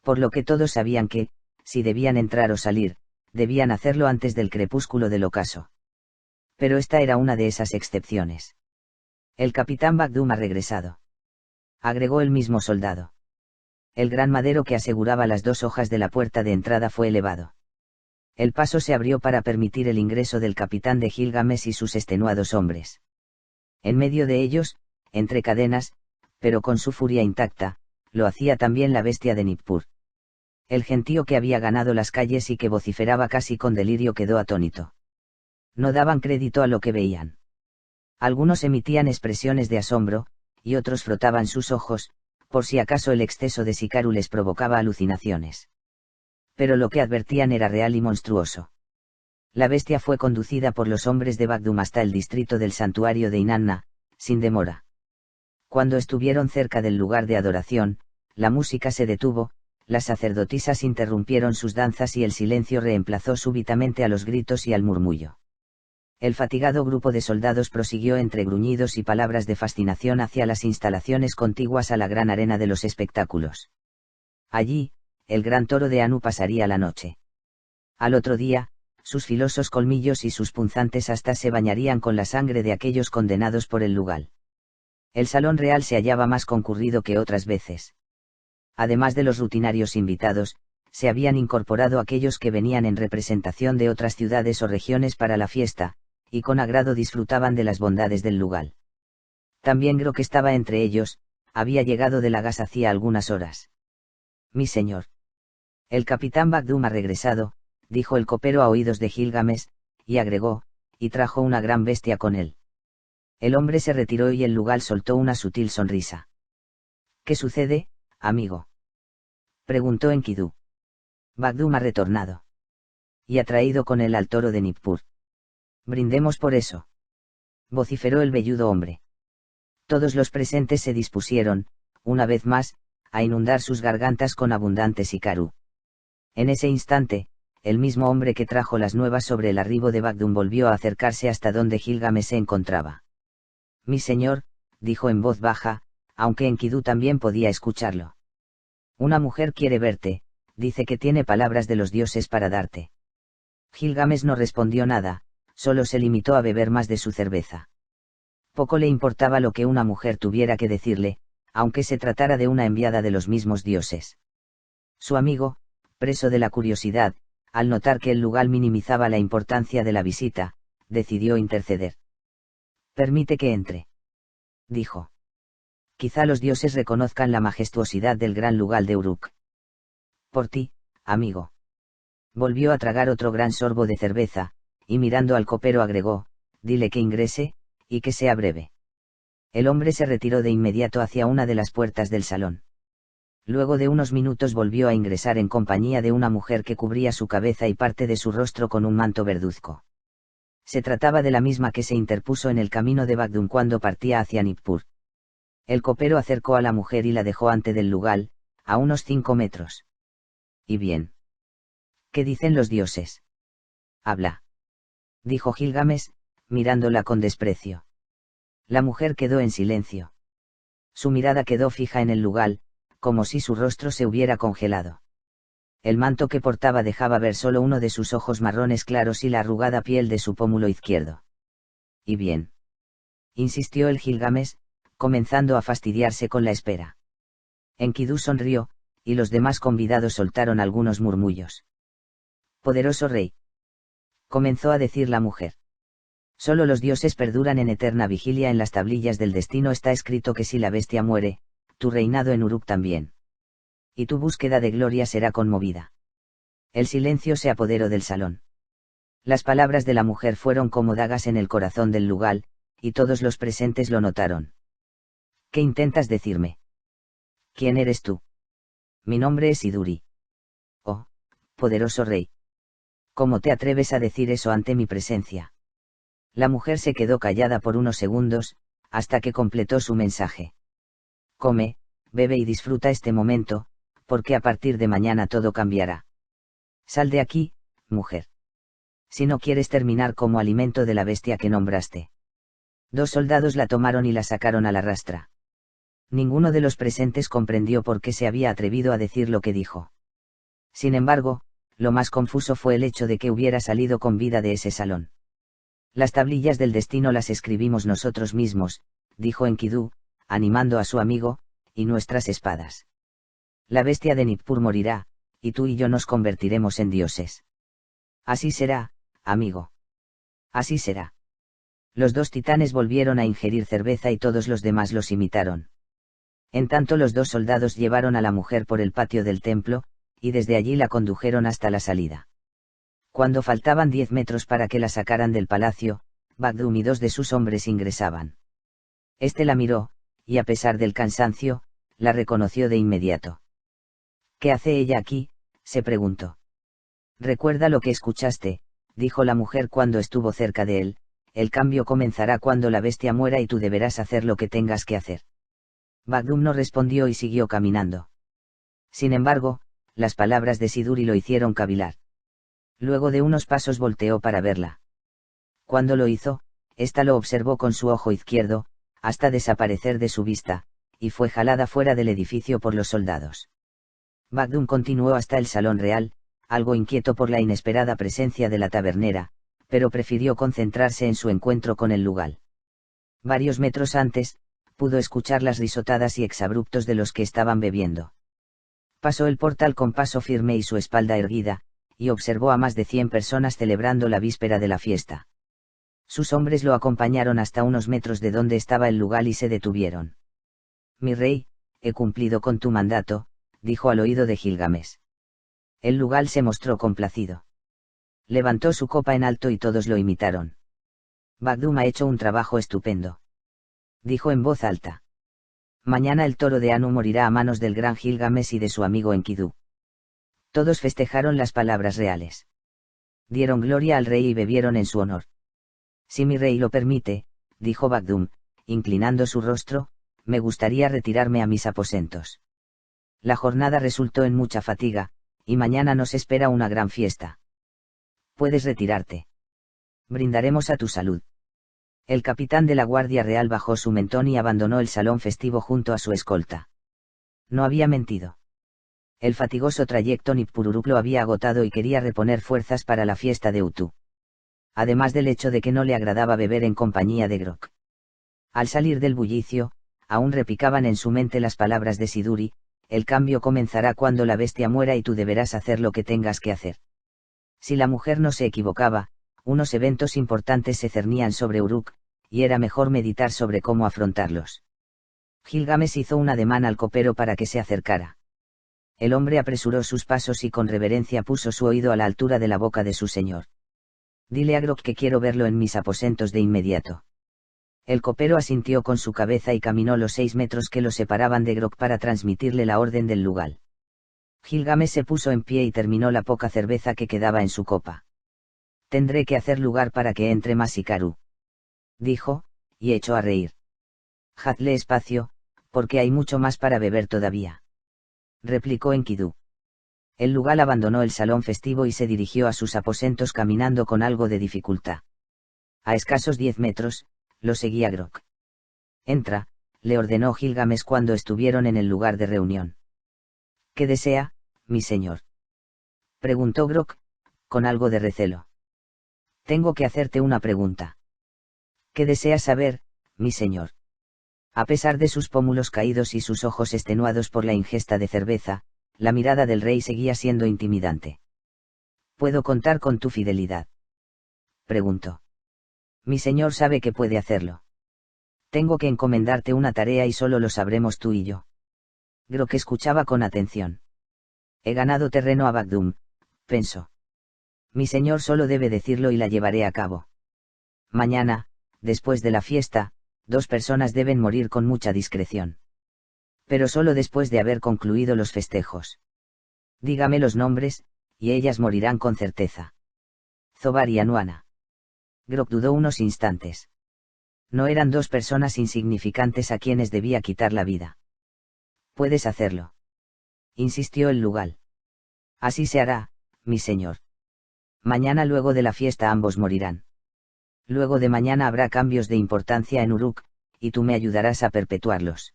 Por lo que todos sabían que, si debían entrar o salir, debían hacerlo antes del crepúsculo del ocaso. Pero esta era una de esas excepciones. «El capitán Bagdum ha regresado», agregó el mismo soldado. El gran madero que aseguraba las 2 hojas de la puerta de entrada fue elevado. El paso se abrió para permitir el ingreso del capitán de Gilgamesh y sus extenuados hombres. En medio de ellos, entre cadenas, pero con su furia intacta, lo hacía también la bestia de Nippur. El gentío que había ganado las calles y que vociferaba casi con delirio quedó atónito. No daban crédito a lo que veían. Algunos emitían expresiones de asombro, y otros frotaban sus ojos, por si acaso el exceso de Sikaru les provocaba alucinaciones. Pero lo que advertían era real y monstruoso. La bestia fue conducida por los hombres de Bagdum hasta el distrito del santuario de Inanna, sin demora. Cuando estuvieron cerca del lugar de adoración, la música se detuvo, las sacerdotisas interrumpieron sus danzas y el silencio reemplazó súbitamente a los gritos y al murmullo. El fatigado grupo de soldados prosiguió entre gruñidos y palabras de fascinación hacia las instalaciones contiguas a la gran arena de los espectáculos. Allí, el gran toro de Anu pasaría la noche. Al otro día, sus filosos colmillos y sus punzantes astas se bañarían con la sangre de aquellos condenados por el lugal. El salón real se hallaba más concurrido que otras veces. Además de los rutinarios invitados, se habían incorporado aquellos que venían en representación de otras ciudades o regiones para la fiesta, y con agrado disfrutaban de las bondades del lugar. También Grok estaba entre ellos, había llegado de Lagas hacía algunas horas. Mi señor. El capitán Bagdum ha regresado, dijo el copero a oídos de Gilgamesh, y agregó, y trajo una gran bestia con él. El hombre se retiró y el lugal soltó una sutil sonrisa. ¿Qué sucede, amigo? Preguntó Enkidu. Bagdum ha retornado. Y ha traído con él al toro de Nippur. Brindemos por eso. Vociferó el velludo hombre. Todos los presentes se dispusieron, una vez más, a inundar sus gargantas con abundante Sikaru. En ese instante, el mismo hombre que trajo las nuevas sobre el arribo de Bagdum volvió a acercarse hasta donde Gilgamesh se encontraba. Mi señor, dijo en voz baja, aunque Enkidu también podía escucharlo. Una mujer quiere verte, dice que tiene palabras de los dioses para darte. Gilgamesh no respondió nada, solo se limitó a beber más de su cerveza. Poco le importaba lo que una mujer tuviera que decirle, aunque se tratara de una enviada de los mismos dioses. Su amigo, preso de la curiosidad, al notar que el lugar minimizaba la importancia de la visita, decidió interceder. Permite que entre. Dijo. Quizá los dioses reconozcan la majestuosidad del gran lugar de Uruk. Por ti, amigo. Volvió a tragar otro gran sorbo de cerveza, y mirando al copero agregó, dile que ingrese, y que sea breve. El hombre se retiró de inmediato hacia una de las puertas del salón. Luego de unos minutos volvió a ingresar en compañía de una mujer que cubría su cabeza y parte de su rostro con un manto verduzco. Se trataba de la misma que se interpuso en el camino de Bagdum cuando partía hacia Nippur. El copero acercó a la mujer y la dejó ante del lugar, a unos 5 metros. ¿Y bien? ¿Qué dicen los dioses? Habla. Dijo Gilgamesh, mirándola con desprecio. La mujer quedó en silencio. Su mirada quedó fija en el lugar, como si su rostro se hubiera congelado. El manto que portaba dejaba ver solo uno de sus ojos marrones claros y la arrugada piel de su pómulo izquierdo. ¿Y bien? Insistió el Gilgamesh, comenzando a fastidiarse con la espera. Enkidu sonrió, y los demás convidados soltaron algunos murmullos. Poderoso rey. Comenzó a decir la mujer. Solo los dioses perduran en eterna vigilia. En las tablillas del destino está escrito que si la bestia muere, tu reinado en Uruk también. Y tu búsqueda de gloria será conmovida. El silencio se apoderó del salón. Las palabras de la mujer fueron como dagas en el corazón del lugar, y todos los presentes lo notaron. ¿Qué intentas decirme? ¿Quién eres tú? Mi nombre es Iduri. Oh, poderoso rey. ¿Cómo te atreves a decir eso ante mi presencia? La mujer se quedó callada por unos segundos, hasta que completó su mensaje. Come, bebe y disfruta este momento, porque a partir de mañana todo cambiará. Sal de aquí, mujer. Si no quieres terminar como alimento de la bestia que nombraste. 2 soldados la tomaron y la sacaron a la rastra. Ninguno de los presentes comprendió por qué se había atrevido a decir lo que dijo. Sin embargo, lo más confuso fue el hecho de que hubiera salido con vida de ese salón. Las tablillas del destino las escribimos nosotros mismos, dijo Enkidu, animando a su amigo, y nuestras espadas. La bestia de Nippur morirá, y tú y yo nos convertiremos en dioses. Así será, amigo. Así será. Los dos titanes volvieron a ingerir cerveza y todos los demás los imitaron. En tanto los dos soldados llevaron a la mujer por el patio del templo, y desde allí la condujeron hasta la salida. Cuando faltaban 10 metros para que la sacaran del palacio, Bagdum y 2 de sus hombres ingresaban. Este la miró, y a pesar del cansancio, la reconoció de inmediato. ¿Qué hace ella aquí?, se preguntó. Recuerda lo que escuchaste, dijo la mujer cuando estuvo cerca de él, el cambio comenzará cuando la bestia muera y tú deberás hacer lo que tengas que hacer. Bagdum no respondió y siguió caminando. Sin embargo, las palabras de Siduri lo hicieron cavilar. Luego de unos pasos volteó para verla. Cuando lo hizo, ésta lo observó con su ojo izquierdo, hasta desaparecer de su vista, y fue jalada fuera del edificio por los soldados. Bagdum continuó hasta el salón real, algo inquieto por la inesperada presencia de la tabernera, pero prefirió concentrarse en su encuentro con el lugal. Varios metros antes, pudo escuchar las risotadas y exabruptos de los que estaban bebiendo. Pasó el portal con paso firme y su espalda erguida, y observó a más de 100 personas celebrando la víspera de la fiesta. Sus hombres lo acompañaron hasta unos metros de donde estaba el lugal y se detuvieron. Mi rey, he cumplido con tu mandato, dijo al oído de Gilgamesh. El lugal se mostró complacido. Levantó su copa en alto y todos lo imitaron. Bagdum ha hecho un trabajo estupendo, dijo en voz alta. Mañana el toro de Anu morirá a manos del gran Gilgamesh y de su amigo Enkidu. Todos festejaron las palabras reales. Dieron gloria al rey y bebieron en su honor. Si mi rey lo permite, dijo Bagdum, inclinando su rostro, me gustaría retirarme a mis aposentos. La jornada resultó en mucha fatiga, y mañana nos espera una gran fiesta. Puedes retirarte. Brindaremos a tu salud. El capitán de la Guardia Real bajó su mentón y abandonó el salón festivo junto a su escolta. No había mentido. El fatigoso trayecto Nippururuk lo había agotado y quería reponer fuerzas para la fiesta de Utu. Además del hecho de que no le agradaba beber en compañía de Grok. Al salir del bullicio, aún repicaban en su mente las palabras de Siduri: el cambio comenzará cuando la bestia muera y tú deberás hacer lo que tengas que hacer. Si la mujer no se equivocaba, unos eventos importantes se cernían sobre Uruk, y era mejor meditar sobre cómo afrontarlos. Gilgamesh hizo un ademán al copero para que se acercara. El hombre apresuró sus pasos y con reverencia puso su oído a la altura de la boca de su señor. Dile a Grok que quiero verlo en mis aposentos de inmediato. El copero asintió con su cabeza y caminó los 6 metros que lo separaban de Grok para transmitirle la orden del lugal. Gilgamesh se puso en pie y terminó la poca cerveza que quedaba en su copa. Tendré que hacer lugar para que entre más Hikaru, dijo, y echó a reír. Hazle espacio, porque hay mucho más para beber todavía, replicó Enkidu. El lugal abandonó el salón festivo y se dirigió a sus aposentos caminando con algo de dificultad. A escasos 10 metros, lo seguía Grok. Entra, le ordenó Gilgamesh cuando estuvieron en el lugar de reunión. ¿Qué desea, mi señor?, preguntó Grok, con algo de recelo. Tengo que hacerte una pregunta. ¿Qué deseas saber, mi señor? A pesar de sus pómulos caídos y sus ojos extenuados por la ingesta de cerveza, la mirada del rey seguía siendo intimidante. ¿Puedo contar con tu fidelidad?, preguntó. Mi señor sabe que puede hacerlo. Tengo que encomendarte una tarea y solo lo sabremos tú y yo. Grok escuchaba con atención. He ganado terreno a Bagdum, pensó. Mi señor solo debe decirlo y la llevaré a cabo. Mañana, después de la fiesta, 2 personas deben morir con mucha discreción. Pero solo después de haber concluido los festejos. Dígame los nombres, y ellas morirán con certeza. Zobar y Anuana. Grok dudó unos instantes. No eran 2 personas insignificantes a quienes debía quitar la vida. Puedes hacerlo, insistió el lugal. Así se hará, mi señor. Mañana luego de la fiesta ambos morirán. Luego de mañana habrá cambios de importancia en Uruk, y tú me ayudarás a perpetuarlos.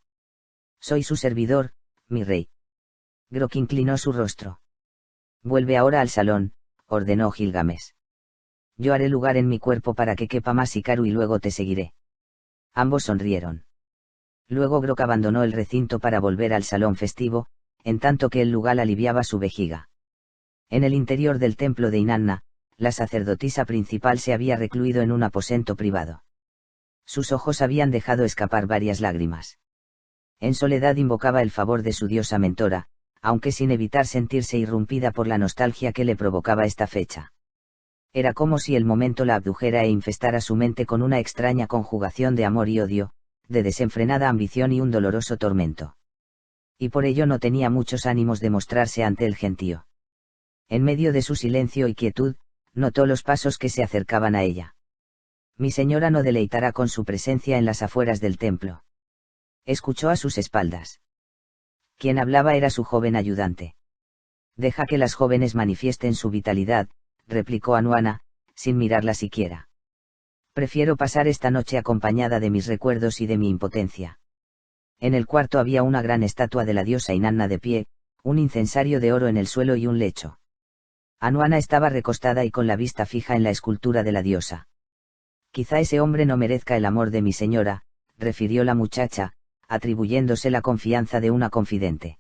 Soy su servidor, mi rey. Grok inclinó su rostro. Vuelve ahora al salón, ordenó Gilgamesh. Yo haré lugar en mi cuerpo para que quepa más Hikaru y luego te seguiré. Ambos sonrieron. Luego Grok abandonó el recinto para volver al salón festivo, en tanto que el lugal aliviaba su vejiga. En el interior del templo de Inanna, la sacerdotisa principal se había recluido en un aposento privado. Sus ojos habían dejado escapar varias lágrimas. En soledad invocaba el favor de su diosa mentora, aunque sin evitar sentirse irrumpida por la nostalgia que le provocaba esta fecha. Era como si el momento la abdujera e infestara su mente con una extraña conjugación de amor y odio, de desenfrenada ambición y un doloroso tormento. Y por ello no tenía muchos ánimos de mostrarse ante el gentío. En medio de su silencio y quietud, notó los pasos que se acercaban a ella. Mi señora no deleitará con su presencia en las afueras del templo. Escuchó a sus espaldas. Quien hablaba era su joven ayudante. Deja que las jóvenes manifiesten su vitalidad, replicó Anuana, sin mirarla siquiera. Prefiero pasar esta noche acompañada de mis recuerdos y de mi impotencia. En el cuarto había una gran estatua de la diosa Inanna de pie, un incensario de oro en el suelo y un lecho. Anuana estaba recostada y con la vista fija en la escultura de la diosa. Quizá ese hombre no merezca el amor de mi señora, refirió la muchacha, atribuyéndose la confianza de una confidente.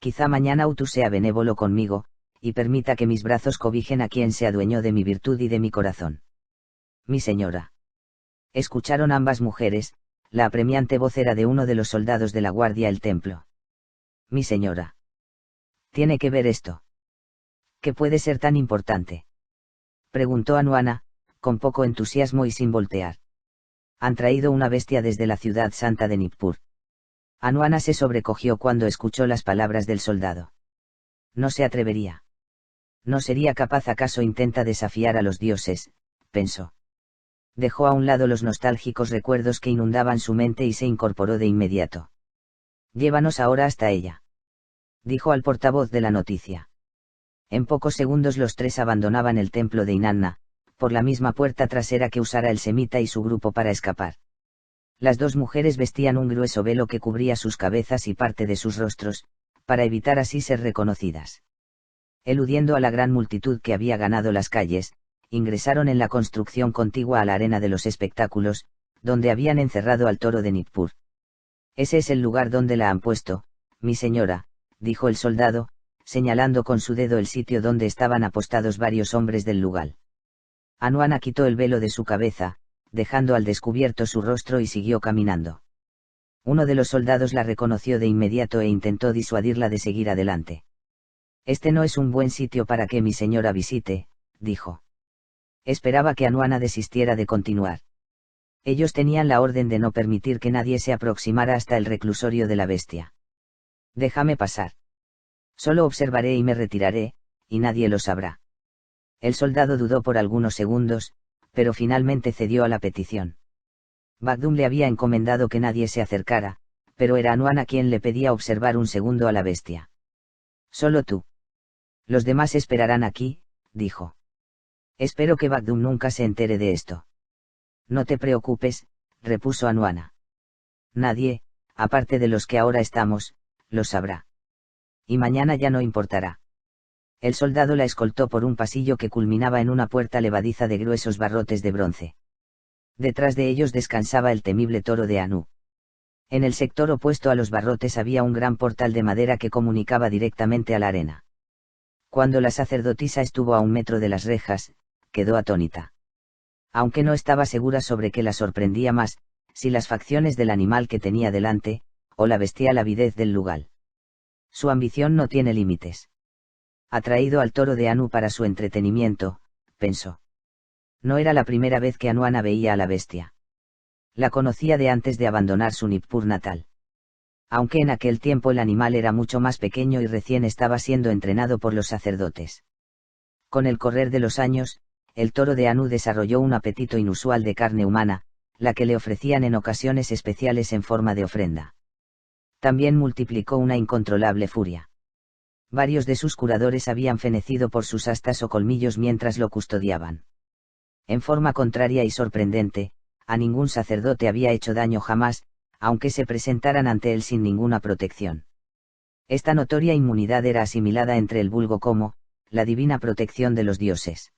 Quizá mañana Utu sea benévolo conmigo, y permita que mis brazos cobijen a quien se adueñó de mi virtud y de mi corazón. Mi señora. Escucharon ambas mujeres, la apremiante voz era de uno de los soldados de la guardia del templo. Mi señora. ¿Tiene que ver esto? ¿Qué puede ser tan importante? Preguntó Anuana, con poco entusiasmo y sin voltear. Han traído una bestia desde la ciudad santa de Nippur. Anuana se sobrecogió cuando escuchó las palabras del soldado. No se atrevería. No sería capaz, ¿acaso intenta desafiar a los dioses?, pensó. Dejó a un lado los nostálgicos recuerdos que inundaban su mente y se incorporó de inmediato. Llévanos ahora hasta ella, dijo al portavoz de la noticia. En pocos segundos los tres abandonaban el templo de Inanna, por la misma puerta trasera que usara el semita y su grupo para escapar. Las dos mujeres vestían un grueso velo que cubría sus cabezas y parte de sus rostros, para evitar así ser reconocidas. Eludiendo a la gran multitud que había ganado las calles, ingresaron en la construcción contigua a la arena de los espectáculos, donde habían encerrado al toro de Nippur. Ese es el lugar donde la han puesto, mi señora, dijo el soldado, señalando con su dedo el sitio donde estaban apostados varios hombres del lugar. Anuana quitó el velo de su cabeza, dejando al descubierto su rostro y siguió caminando. Uno de los soldados la reconoció de inmediato e intentó disuadirla de seguir adelante. Este no es un buen sitio para que mi señora visite, dijo. Esperaba que Anuana desistiera de continuar. Ellos tenían la orden de no permitir que nadie se aproximara hasta el reclusorio de la bestia. Déjame pasar. Solo observaré y me retiraré, y nadie lo sabrá. El soldado dudó por algunos segundos, pero finalmente cedió a la petición. Bagdum le había encomendado que nadie se acercara, pero era Anuana quien le pedía observar un segundo a la bestia. Solo tú. Los demás esperarán aquí, dijo. Espero que Bagdum nunca se entere de esto. No te preocupes, repuso Anuana. Nadie, aparte de los que ahora estamos, lo sabrá. Y mañana ya no importará. El soldado la escoltó por un pasillo que culminaba en una puerta levadiza de gruesos barrotes de bronce. Detrás de ellos descansaba el temible toro de Anu. En el sector opuesto a los barrotes había un gran portal de madera que comunicaba directamente a la arena. Cuando la sacerdotisa estuvo a 1 metro de las rejas, quedó atónita. Aunque no estaba segura sobre qué la sorprendía más, si las facciones del animal que tenía delante, o la bestial avidez del lugar. Su ambición no tiene límites. Ha traído al toro de Anu para su entretenimiento, pensó. No era la primera vez que Anuana veía a la bestia. La conocía de antes de abandonar su Nippur natal. Aunque en aquel tiempo el animal era mucho más pequeño y recién estaba siendo entrenado por los sacerdotes. Con el correr de los años, el toro de Anu desarrolló un apetito inusual de carne humana, la que le ofrecían en ocasiones especiales en forma de ofrenda. También multiplicó una incontrolable furia. Varios de sus curadores habían fenecido por sus astas o colmillos mientras lo custodiaban. En forma contraria y sorprendente, a ningún sacerdote había hecho daño jamás, aunque se presentaran ante él sin ninguna protección. Esta notoria inmunidad era asimilada entre el vulgo como la divina protección de los dioses.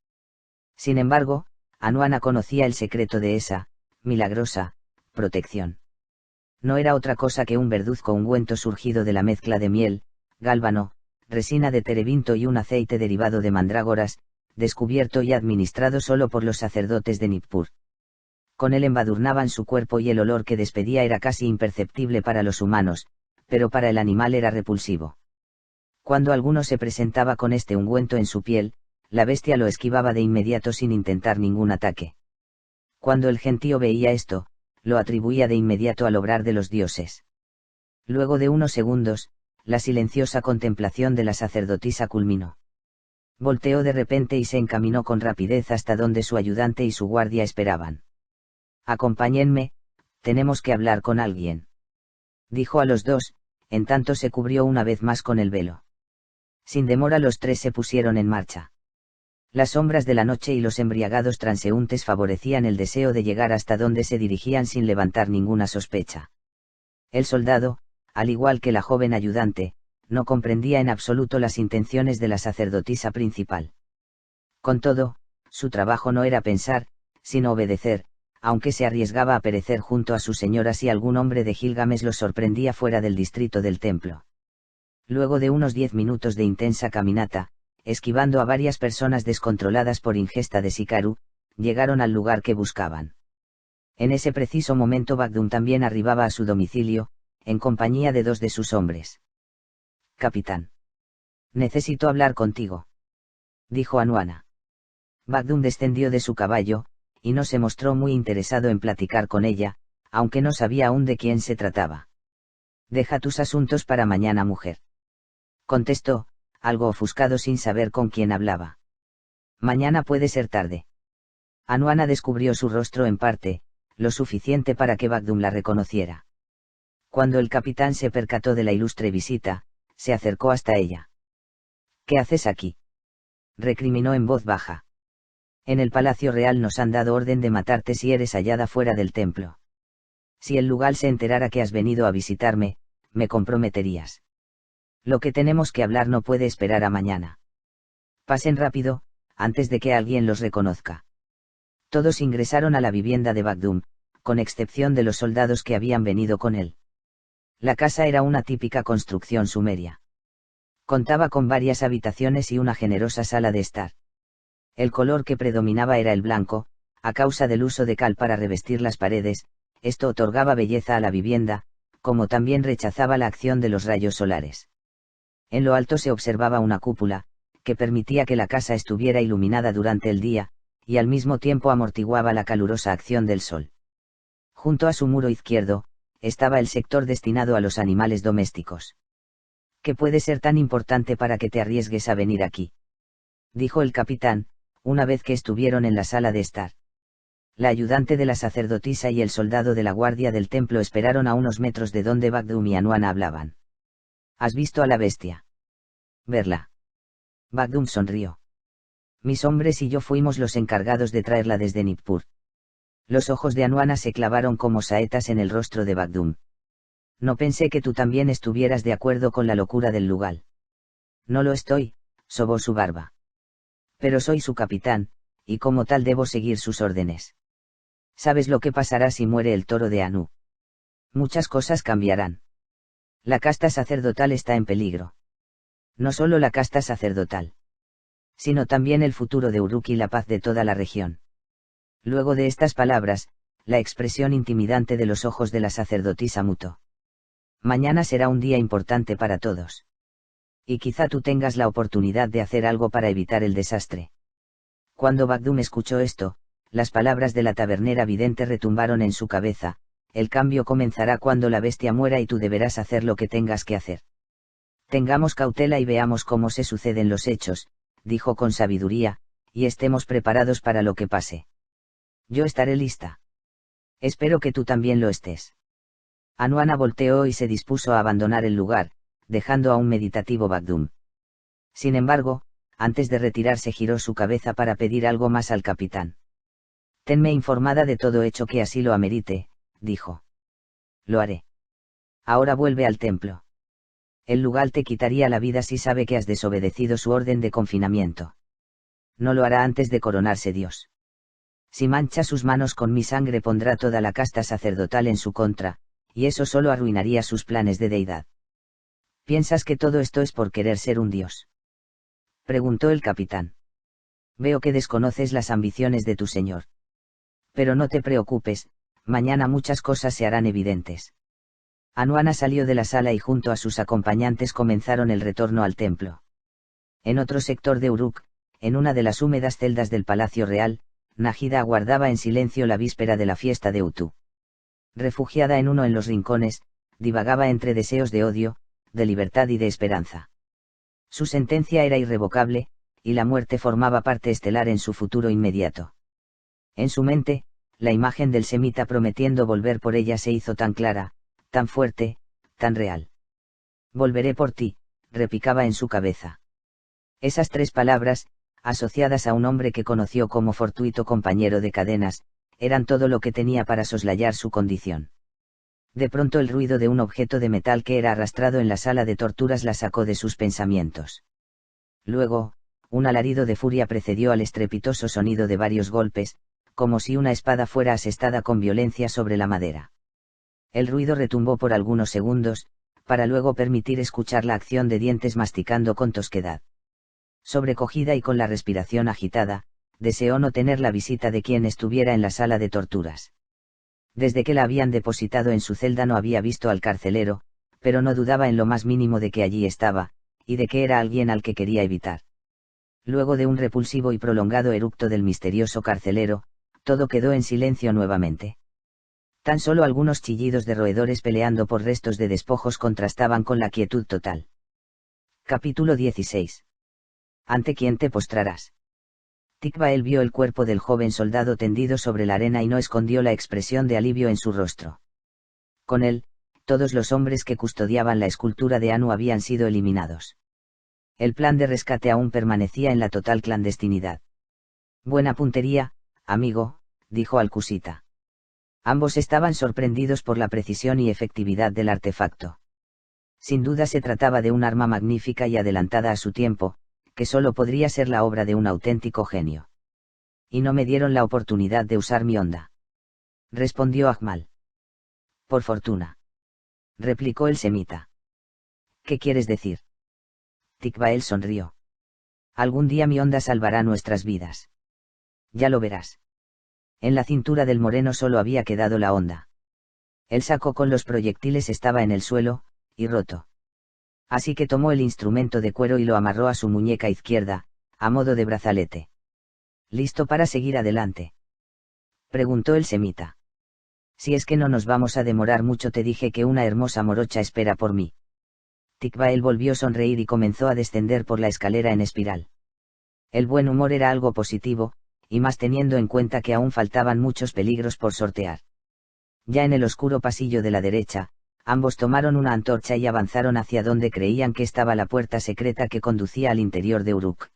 Sin embargo, Anuana conocía el secreto de esa milagrosa protección. No era otra cosa que un verduzco ungüento surgido de la mezcla de miel, gálbano, resina de terebinto y un aceite derivado de mandrágoras, descubierto y administrado solo por los sacerdotes de Nippur. Con él embadurnaban su cuerpo y el olor que despedía era casi imperceptible para los humanos, pero para el animal era repulsivo. Cuando alguno se presentaba con este ungüento en su piel, la bestia lo esquivaba de inmediato sin intentar ningún ataque. Cuando el gentío veía esto, lo atribuía de inmediato al obrar de los dioses. Luego de unos segundos, la silenciosa contemplación de la sacerdotisa culminó. Volteó de repente y se encaminó con rapidez hasta donde su ayudante y su guardia esperaban. Acompáñenme, tenemos que hablar con alguien. Dijo a los dos, en tanto se cubrió una vez más con el velo. Sin demora los tres se pusieron en marcha. Las sombras de la noche y los embriagados transeúntes favorecían el deseo de llegar hasta donde se dirigían sin levantar ninguna sospecha. El soldado, al igual que la joven ayudante, no comprendía en absoluto las intenciones de la sacerdotisa principal. Con todo, su trabajo no era pensar, sino obedecer, aunque se arriesgaba a perecer junto a su señora si algún hombre de Gilgamesh los sorprendía fuera del distrito del templo. Luego de unos 10 minutos de intensa caminata, esquivando a varias personas descontroladas por ingesta de Sikaru, llegaron al lugar que buscaban. En ese preciso momento Bagdum también arribaba a su domicilio, en compañía de 2 de sus hombres. «Capitán. Necesito hablar contigo», dijo Anuana. Bagdum descendió de su caballo, y no se mostró muy interesado en platicar con ella, aunque no sabía aún de quién se trataba. «Deja tus asuntos para mañana, mujer», contestó, algo ofuscado sin saber con quién hablaba. «Mañana puede ser tarde». Anuana descubrió su rostro en parte, lo suficiente para que Bagdum la reconociera. Cuando el capitán se percató de la ilustre visita, se acercó hasta ella. «¿Qué haces aquí?», recriminó en voz baja. «En el Palacio Real nos han dado orden de matarte si eres hallada fuera del templo. Si el lugar se enterara que has venido a visitarme, me comprometerías. Lo que tenemos que hablar no puede esperar a mañana. Pasen rápido, antes de que alguien los reconozca». Todos ingresaron a la vivienda de Bagdum, con excepción de los soldados que habían venido con él. La casa era una típica construcción sumeria. Contaba con varias habitaciones y una generosa sala de estar. El color que predominaba era el blanco, a causa del uso de cal para revestir las paredes. Esto otorgaba belleza a la vivienda, como también rechazaba la acción de los rayos solares. En lo alto se observaba una cúpula, que permitía que la casa estuviera iluminada durante el día, y al mismo tiempo amortiguaba la calurosa acción del sol. Junto a su muro izquierdo, estaba el sector destinado a los animales domésticos. «¿Qué puede ser tan importante para que te arriesgues a venir aquí?», dijo el capitán, una vez que estuvieron en la sala de estar. La ayudante de la sacerdotisa y el soldado de la guardia del templo esperaron a unos metros de donde Bagdum y Anuana hablaban. «¿Has visto a la bestia?». «Verla». Bagdum sonrió. «Mis hombres y yo fuimos los encargados de traerla desde Nippur». Los ojos de Anuana se clavaron como saetas en el rostro de Bagdum. «No pensé que tú también estuvieras de acuerdo con la locura del lugar». «No lo estoy», sobó su barba. «Pero soy su capitán, y como tal debo seguir sus órdenes. ¿Sabes lo que pasará si muere el toro de Anu? Muchas cosas cambiarán. La casta sacerdotal está en peligro. No solo la casta sacerdotal, sino también el futuro de Uruk y la paz de toda la región». Luego de estas palabras, la expresión intimidante de los ojos de la sacerdotisa mutó. «Mañana será un día importante para todos. Y quizá tú tengas la oportunidad de hacer algo para evitar el desastre». Cuando Bagdum escuchó esto, las palabras de la tabernera vidente retumbaron en su cabeza: «El cambio comenzará cuando la bestia muera y tú deberás hacer lo que tengas que hacer. Tengamos cautela y veamos cómo se suceden los hechos», dijo con sabiduría, «y estemos preparados para lo que pase. Yo estaré lista. Espero que tú también lo estés». Anuana volteó y se dispuso a abandonar el lugar, dejando a un meditativo Bagdum. Sin embargo, antes de retirarse giró su cabeza para pedir algo más al capitán. «Tenme informada de todo hecho que así lo amerite», dijo. «Lo haré. Ahora vuelve al templo. El lugar te quitaría la vida si sabe que has desobedecido su orden de confinamiento. No lo hará antes de coronarse Dios. Si mancha sus manos con mi sangre pondrá toda la casta sacerdotal en su contra, y eso solo arruinaría sus planes de deidad». «¿Piensas que todo esto es por querer ser un dios?», preguntó el capitán. «Veo que desconoces las ambiciones de tu señor. Pero no te preocupes, mañana muchas cosas se harán evidentes. Anuana salió de la sala y junto a sus acompañantes comenzaron el retorno al templo. En otro sector de Uruk, en una de las húmedas celdas del Palacio Real, Nájida aguardaba en silencio la víspera de la fiesta de Utu. Refugiada en uno en los rincones, divagaba entre deseos de odio, de libertad y de esperanza. Su sentencia era irrevocable, y la muerte formaba parte estelar en su futuro inmediato. En su mente, la imagen del semita prometiendo volver por ella se hizo tan clara, tan fuerte, tan real. Volveré por ti, repicaba en su cabeza. Esas 3 palabras, asociadas a un hombre que conoció como fortuito compañero de cadenas, eran todo lo que tenía para soslayar su condición. De pronto el ruido de un objeto de metal que era arrastrado en la sala de torturas la sacó de sus pensamientos. Luego, un alarido de furia precedió al estrepitoso sonido de varios golpes, como si una espada fuera asestada con violencia sobre la madera. El ruido retumbó por algunos segundos, para luego permitir escuchar la acción de dientes masticando con tosquedad. Sobrecogida y con la respiración agitada, deseó no tener la visita de quien estuviera en la sala de torturas. Desde que la habían depositado en su celda no había visto al carcelero, pero no dudaba en lo más mínimo de que allí estaba, y de que era alguien al que quería evitar. Luego de un repulsivo y prolongado eructo del misterioso carcelero, todo quedó en silencio nuevamente. Tan solo algunos chillidos de roedores peleando por restos de despojos contrastaban con la quietud total. Capítulo 16. ¿Ante quién te postrarás? Tikbael vio el cuerpo del joven soldado tendido sobre la arena y no escondió la expresión de alivio en su rostro. Con él, todos los hombres que custodiaban la escultura de Anu habían sido eliminados. El plan de rescate aún permanecía en la total clandestinidad. Buena puntería, amigo, dijo Al-Qusita. Ambos estaban sorprendidos por la precisión y efectividad del artefacto. Sin duda se trataba de un arma magnífica y adelantada a su tiempo, que solo podría ser la obra de un auténtico genio. Y no me dieron la oportunidad de usar mi onda. Respondió Ajmal. Por fortuna. Replicó el semita. ¿Qué quieres decir? Tikbael sonrió. Algún día mi onda salvará nuestras vidas. Ya lo verás. En la cintura del moreno solo había quedado la onda. El saco con los proyectiles estaba en el suelo, y roto. Así que tomó el instrumento de cuero y lo amarró a su muñeca izquierda, a modo de brazalete. ¿Listo para seguir adelante? Preguntó el semita. Si es que no nos vamos a demorar mucho, te dije que una hermosa morocha espera por mí. Tikbael volvió a sonreír y comenzó a descender por la escalera en espiral. El buen humor era algo positivo, y más teniendo en cuenta que aún faltaban muchos peligros por sortear. Ya en el oscuro pasillo de la derecha, ambos tomaron una antorcha y avanzaron hacia donde creían que estaba la puerta secreta que conducía al interior de Uruk.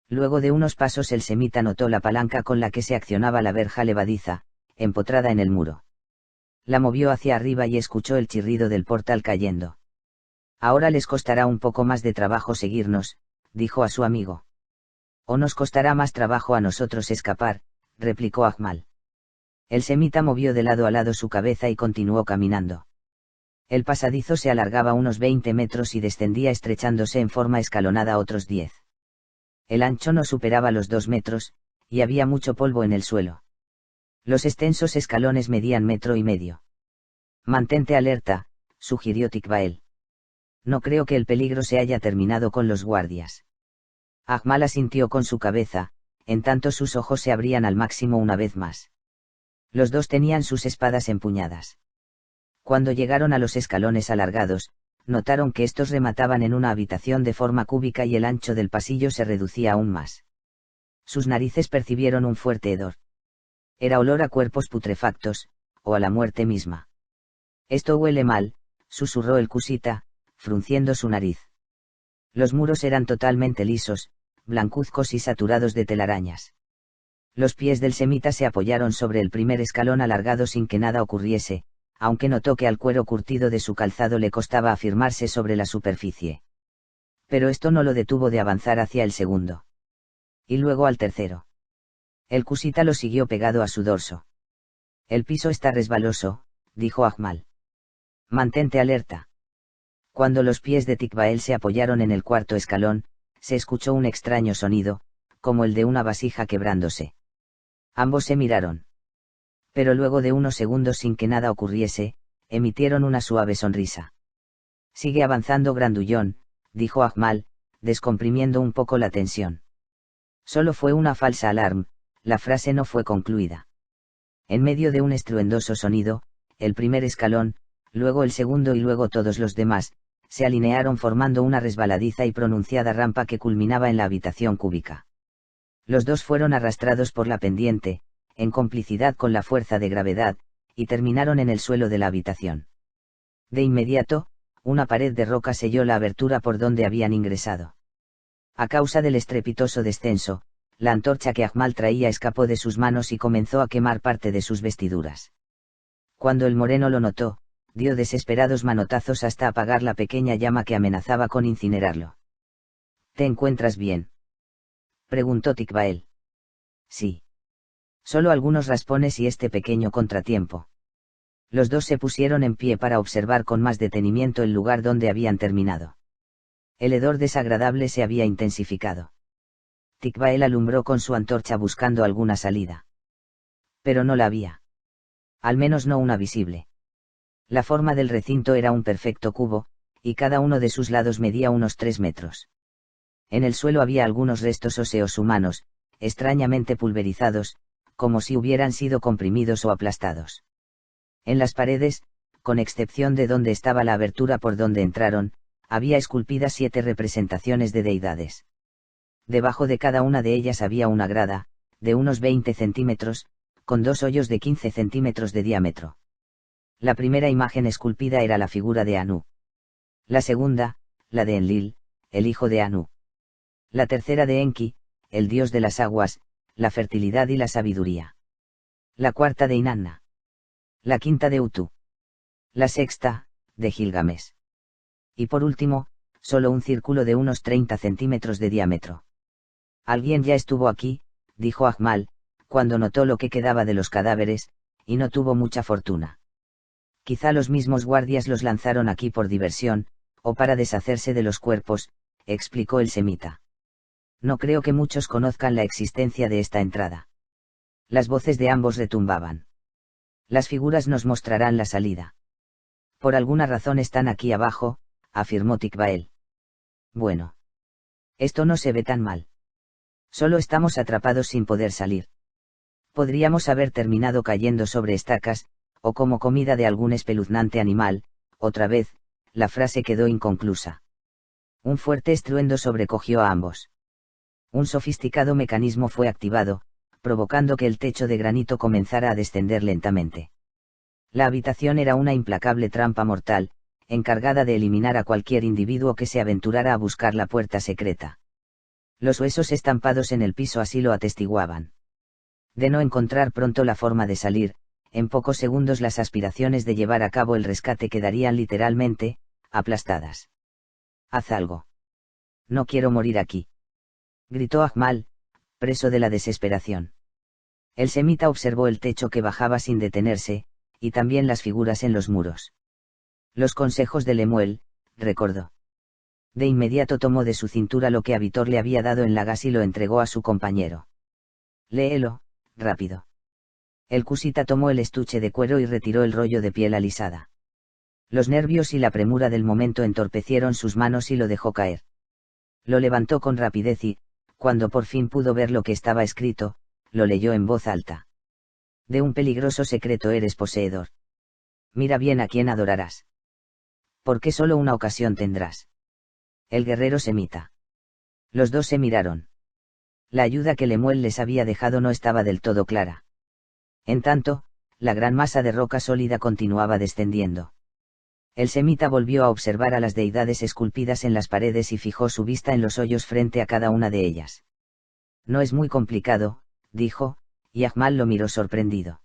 Luego de unos pasos el semita notó la palanca con la que se accionaba la verja levadiza, empotrada en el muro. La movió hacia arriba y escuchó el chirrido del portal cayendo. Ahora les costará un poco más de trabajo seguirnos, dijo a su amigo. O nos costará más trabajo a nosotros escapar, replicó Ajmal. El semita movió de lado a lado su cabeza y continuó caminando. El pasadizo se alargaba unos 20 metros y descendía estrechándose en forma escalonada otros 10. El ancho no superaba los 2 metros, y había mucho polvo en el suelo. Los extensos escalones medían 1,5 metros. Mantente alerta, sugirió Tikbael. No creo que el peligro se haya terminado con los guardias. Ajmal asintió con su cabeza, en tanto sus ojos se abrían al máximo una vez más. Los dos tenían sus espadas empuñadas. Cuando llegaron a los escalones alargados, notaron que estos remataban en una habitación de forma cúbica y el ancho del pasillo se reducía aún más. Sus narices percibieron un fuerte hedor. Era olor a cuerpos putrefactos, o a la muerte misma. Esto huele mal, susurró el Qusita, frunciendo su nariz. Los muros eran totalmente lisos, blancuzcos y saturados de telarañas. Los pies del semita se apoyaron sobre el primer escalón alargado sin que nada ocurriese, aunque notó que al cuero curtido de su calzado le costaba afirmarse sobre la superficie. Pero esto no lo detuvo de avanzar hacia el segundo. Y luego al tercero. El Qusita lo siguió pegado a su dorso. El piso está resbaloso, dijo Ajmal. Mantente alerta. Cuando los pies de Tikbael se apoyaron en el cuarto escalón, se escuchó un extraño sonido, como el de una vasija quebrándose. Ambos se miraron. Pero luego de unos segundos sin que nada ocurriese, emitieron una suave sonrisa. Sigue avanzando, grandullón, dijo Ajmal, descomprimiendo un poco la tensión. Solo fue una falsa alarma, la frase no fue concluida. En medio de un estruendoso sonido, el primer escalón, luego el segundo y luego todos los demás, se alinearon formando una resbaladiza y pronunciada rampa que culminaba en la habitación cúbica. Los dos fueron arrastrados por la pendiente, en complicidad con la fuerza de gravedad, y terminaron en el suelo de la habitación. De inmediato, una pared de roca selló la abertura por donde habían ingresado. A causa del estrepitoso descenso, la antorcha que Ajmal traía escapó de sus manos y comenzó a quemar parte de sus vestiduras. Cuando el moreno lo notó, dio desesperados manotazos hasta apagar la pequeña llama que amenazaba con incinerarlo. ¿Te encuentras bien?, preguntó Tikbael. Sí. Solo algunos raspones y este pequeño contratiempo. Los dos se pusieron en pie para observar con más detenimiento el lugar donde habían terminado. El hedor desagradable se había intensificado. Tikbael alumbró con su antorcha buscando alguna salida. Pero no la había. Al menos no una visible. La forma del recinto era un perfecto cubo, y cada uno de sus lados medía unos 3 metros. En el suelo había algunos restos óseos humanos, extrañamente pulverizados, como si hubieran sido comprimidos o aplastados. En las paredes, con excepción de donde estaba la abertura por donde entraron, había esculpidas 7 representaciones de deidades. Debajo de cada una de ellas había una grada, de unos 20 centímetros, con 2 hoyos de 15 centímetros de diámetro. La primera imagen esculpida era la figura de Anu. La segunda, la de Enlil, el hijo de Anu. La tercera de Enki, el dios de las aguas, la fertilidad y la sabiduría. La cuarta de Inanna. La quinta de Utu. La sexta, de Gilgamesh. Y por último, solo un círculo de unos 30 centímetros de diámetro. Alguien ya estuvo aquí, dijo Ajmal, cuando notó lo que quedaba de los cadáveres, y no tuvo mucha fortuna. Quizá los mismos guardias los lanzaron aquí por diversión, o para deshacerse de los cuerpos, explicó el semita. No creo que muchos conozcan la existencia de esta entrada. Las voces de ambos retumbaban. Las figuras nos mostrarán la salida. Por alguna razón están aquí abajo, afirmó Tikbael. Bueno. Esto no se ve tan mal. Solo estamos atrapados sin poder salir. Podríamos haber terminado cayendo sobre estacas, o como comida de algún espeluznante animal. Otra vez, la frase quedó inconclusa. Un fuerte estruendo sobrecogió a ambos. Un sofisticado mecanismo fue activado, provocando que el techo de granito comenzara a descender lentamente. La habitación era una implacable trampa mortal, encargada de eliminar a cualquier individuo que se aventurara a buscar la puerta secreta. Los huesos estampados en el piso así lo atestiguaban. De no encontrar pronto la forma de salir, en pocos segundos las aspiraciones de llevar a cabo el rescate quedarían literalmente, aplastadas. Haz algo. No quiero morir aquí, gritó Ajmal, preso de la desesperación. El semita observó el techo que bajaba sin detenerse, y también las figuras en los muros. Los consejos de Lemuel, recordó. De inmediato tomó de su cintura lo que Abitor le había dado en Lagas y lo entregó a su compañero. Léelo, rápido. El cusita tomó el estuche de cuero y retiró el rollo de piel alisada. Los nervios y la premura del momento entorpecieron sus manos y lo dejó caer. Lo levantó con rapidez y, cuando por fin pudo ver lo que estaba escrito, lo leyó en voz alta. De un peligroso secreto eres poseedor. Mira bien a quién adorarás. Porque solo una ocasión tendrás. El guerrero semita. Los dos se miraron. La ayuda que Lemuel les había dejado no estaba del todo clara. En tanto, la gran masa de roca sólida continuaba descendiendo. El semita volvió a observar a las deidades esculpidas en las paredes y fijó su vista en los hoyos frente a cada una de ellas. No es muy complicado, dijo, y Ajmal lo miró sorprendido.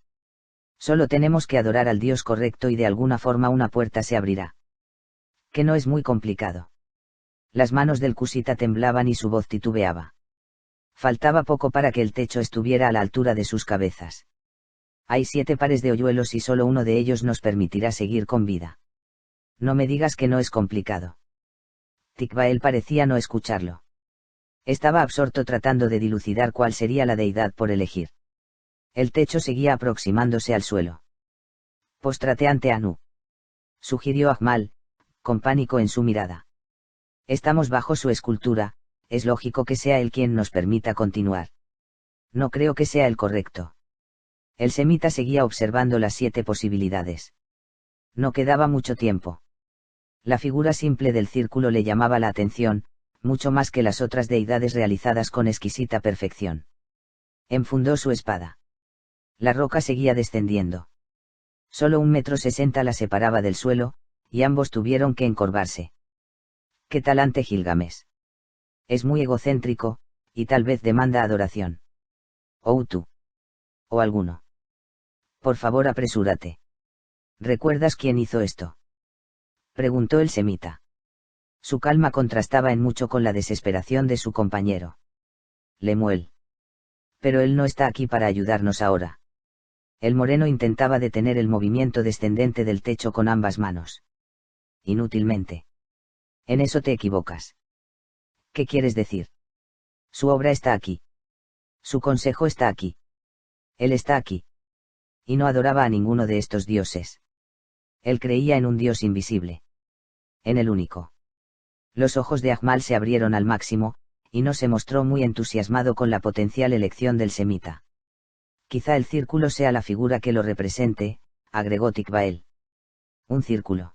Solo tenemos que adorar al Dios correcto y de alguna forma una puerta se abrirá. Que no es muy complicado. Las manos del cusita temblaban y su voz titubeaba. Faltaba poco para que el techo estuviera a la altura de sus cabezas. Hay 7 pares de hoyuelos y solo uno de ellos nos permitirá seguir con vida. No me digas que no es complicado. Tikbael parecía no escucharlo. Estaba absorto tratando de dilucidar cuál sería la deidad por elegir. El techo seguía aproximándose al suelo. Póstrate ante Anu, sugirió Ahmal, con pánico en su mirada. Estamos bajo su escultura, es lógico que sea él quien nos permita continuar. No creo que sea el correcto. El semita seguía observando las 7 posibilidades. No quedaba mucho tiempo. La figura simple del círculo le llamaba la atención, mucho más que las otras deidades realizadas con exquisita perfección. Enfundó su espada. La roca seguía descendiendo. Solo 1,60 m la separaba del suelo, y ambos tuvieron que encorvarse. ¿Qué tal ante Gilgamesh? Es muy egocéntrico, y tal vez demanda adoración. O tú. O alguno. Por favor, apresúrate. ¿Recuerdas quién hizo esto? Preguntó el semita. Su calma contrastaba en mucho con la desesperación de su compañero. Lemuel. Pero él no está aquí para ayudarnos ahora. El moreno intentaba detener el movimiento descendente del techo con ambas manos. Inútilmente. En eso te equivocas. ¿Qué quieres decir? Su obra está aquí. Su consejo está aquí. Él está aquí. Y no adoraba a ninguno de estos dioses. Él creía en un dios invisible. En el único. Los ojos de Ahmal se abrieron al máximo, y no se mostró muy entusiasmado con la potencial elección del semita. Quizá el círculo sea la figura que lo represente, agregó Tikbael. Un círculo.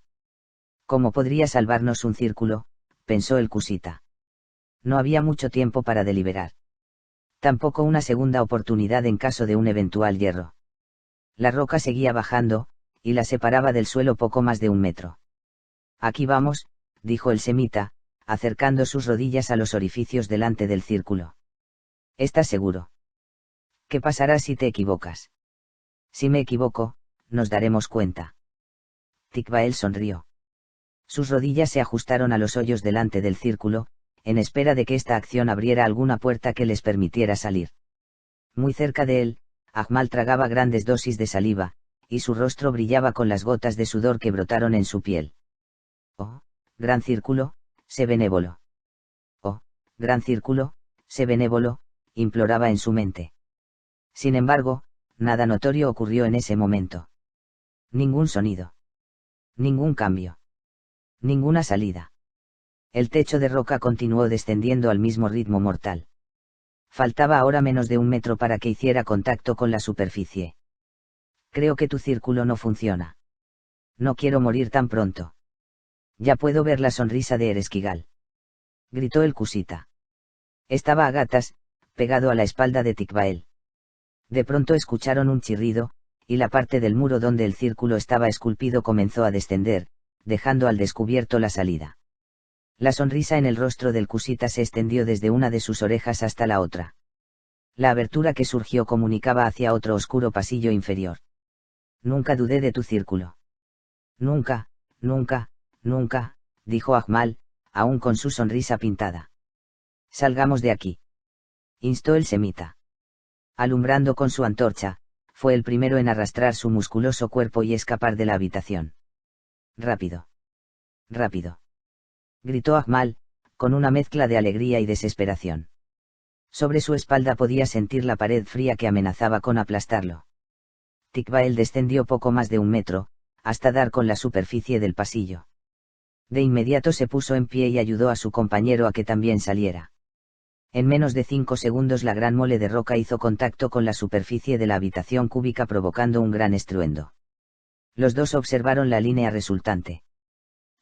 ¿Cómo podría salvarnos un círculo?, pensó el cusita. No había mucho tiempo para deliberar. Tampoco una segunda oportunidad en caso de un eventual hierro. La roca seguía bajando, y la separaba del suelo poco más de 1 metro. Aquí vamos, dijo el semita, acercando sus rodillas a los orificios delante del círculo. ¿Estás seguro? ¿Qué pasará si te equivocas? Si me equivoco, nos daremos cuenta. Tikbael sonrió. Sus rodillas se ajustaron a los hoyos delante del círculo, en espera de que esta acción abriera alguna puerta que les permitiera salir. Muy cerca de él, Ahmal tragaba grandes dosis de saliva, y su rostro brillaba con las gotas de sudor que brotaron en su piel. Oh, gran círculo, sé benévolo. Oh, gran círculo, sé benévolo, imploraba en su mente. Sin embargo, nada notorio ocurrió en ese momento. Ningún sonido. Ningún cambio. Ninguna salida. El techo de roca continuó descendiendo al mismo ritmo mortal. Faltaba ahora menos de 1 metro para que hiciera contacto con la superficie. Creo que tu círculo no funciona. No quiero morir tan pronto. Ya puedo ver la sonrisa de Ereshkigal. Gritó el cusita. Estaba a gatas, pegado a la espalda de Tikbael. De pronto escucharon un chirrido, y la parte del muro donde el círculo estaba esculpido comenzó a descender, dejando al descubierto la salida. La sonrisa en el rostro del cusita se extendió desde una de sus orejas hasta la otra. La abertura que surgió comunicaba hacia otro oscuro pasillo inferior. Nunca dudé de tu círculo. Nunca, nunca, nunca, dijo Ahmal, aún con su sonrisa pintada. Salgamos de aquí. Instó el semita. Alumbrando con su antorcha, fue el primero en arrastrar su musculoso cuerpo y escapar de la habitación. Rápido. Rápido. Gritó Ahmal, con una mezcla de alegría y desesperación. Sobre su espalda podía sentir la pared fría que amenazaba con aplastarlo. Tikbael descendió poco más de 1 metro, hasta dar con la superficie del pasillo. De inmediato se puso en pie y ayudó a su compañero a que también saliera. En menos de 5 segundos la gran mole de roca hizo contacto con la superficie de la habitación cúbica provocando un gran estruendo. Los dos observaron la línea resultante.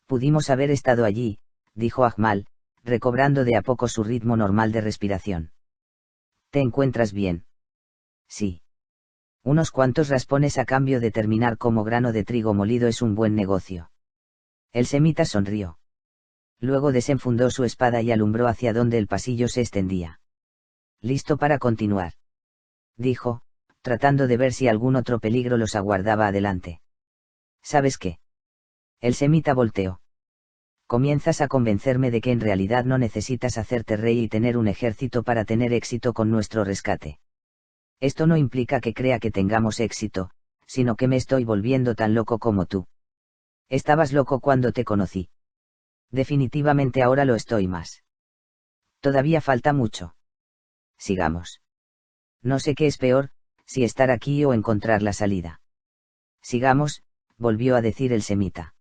Pudimos haber estado allí, dijo Ahmal, recobrando de a poco su ritmo normal de respiración. ¿Te encuentras bien? Sí. Unos cuantos raspones a cambio de terminar como grano de trigo molido es un buen negocio. El semita sonrió. Luego desenfundó su espada y alumbró hacia donde el pasillo se extendía. Listo para continuar. Dijo, tratando de ver si algún otro peligro los aguardaba adelante. ¿Sabes qué? El semita volteó. Comienzas a convencerme de que en realidad no necesitas hacerte rey y tener un ejército para tener éxito con nuestro rescate. Esto no implica que crea que tengamos éxito, sino que me estoy volviendo tan loco como tú. Estabas loco cuando te conocí. Definitivamente ahora lo estoy más. Todavía falta mucho. Sigamos. No sé qué es peor, si estar aquí o encontrar la salida. Sigamos, volvió a decir el semita.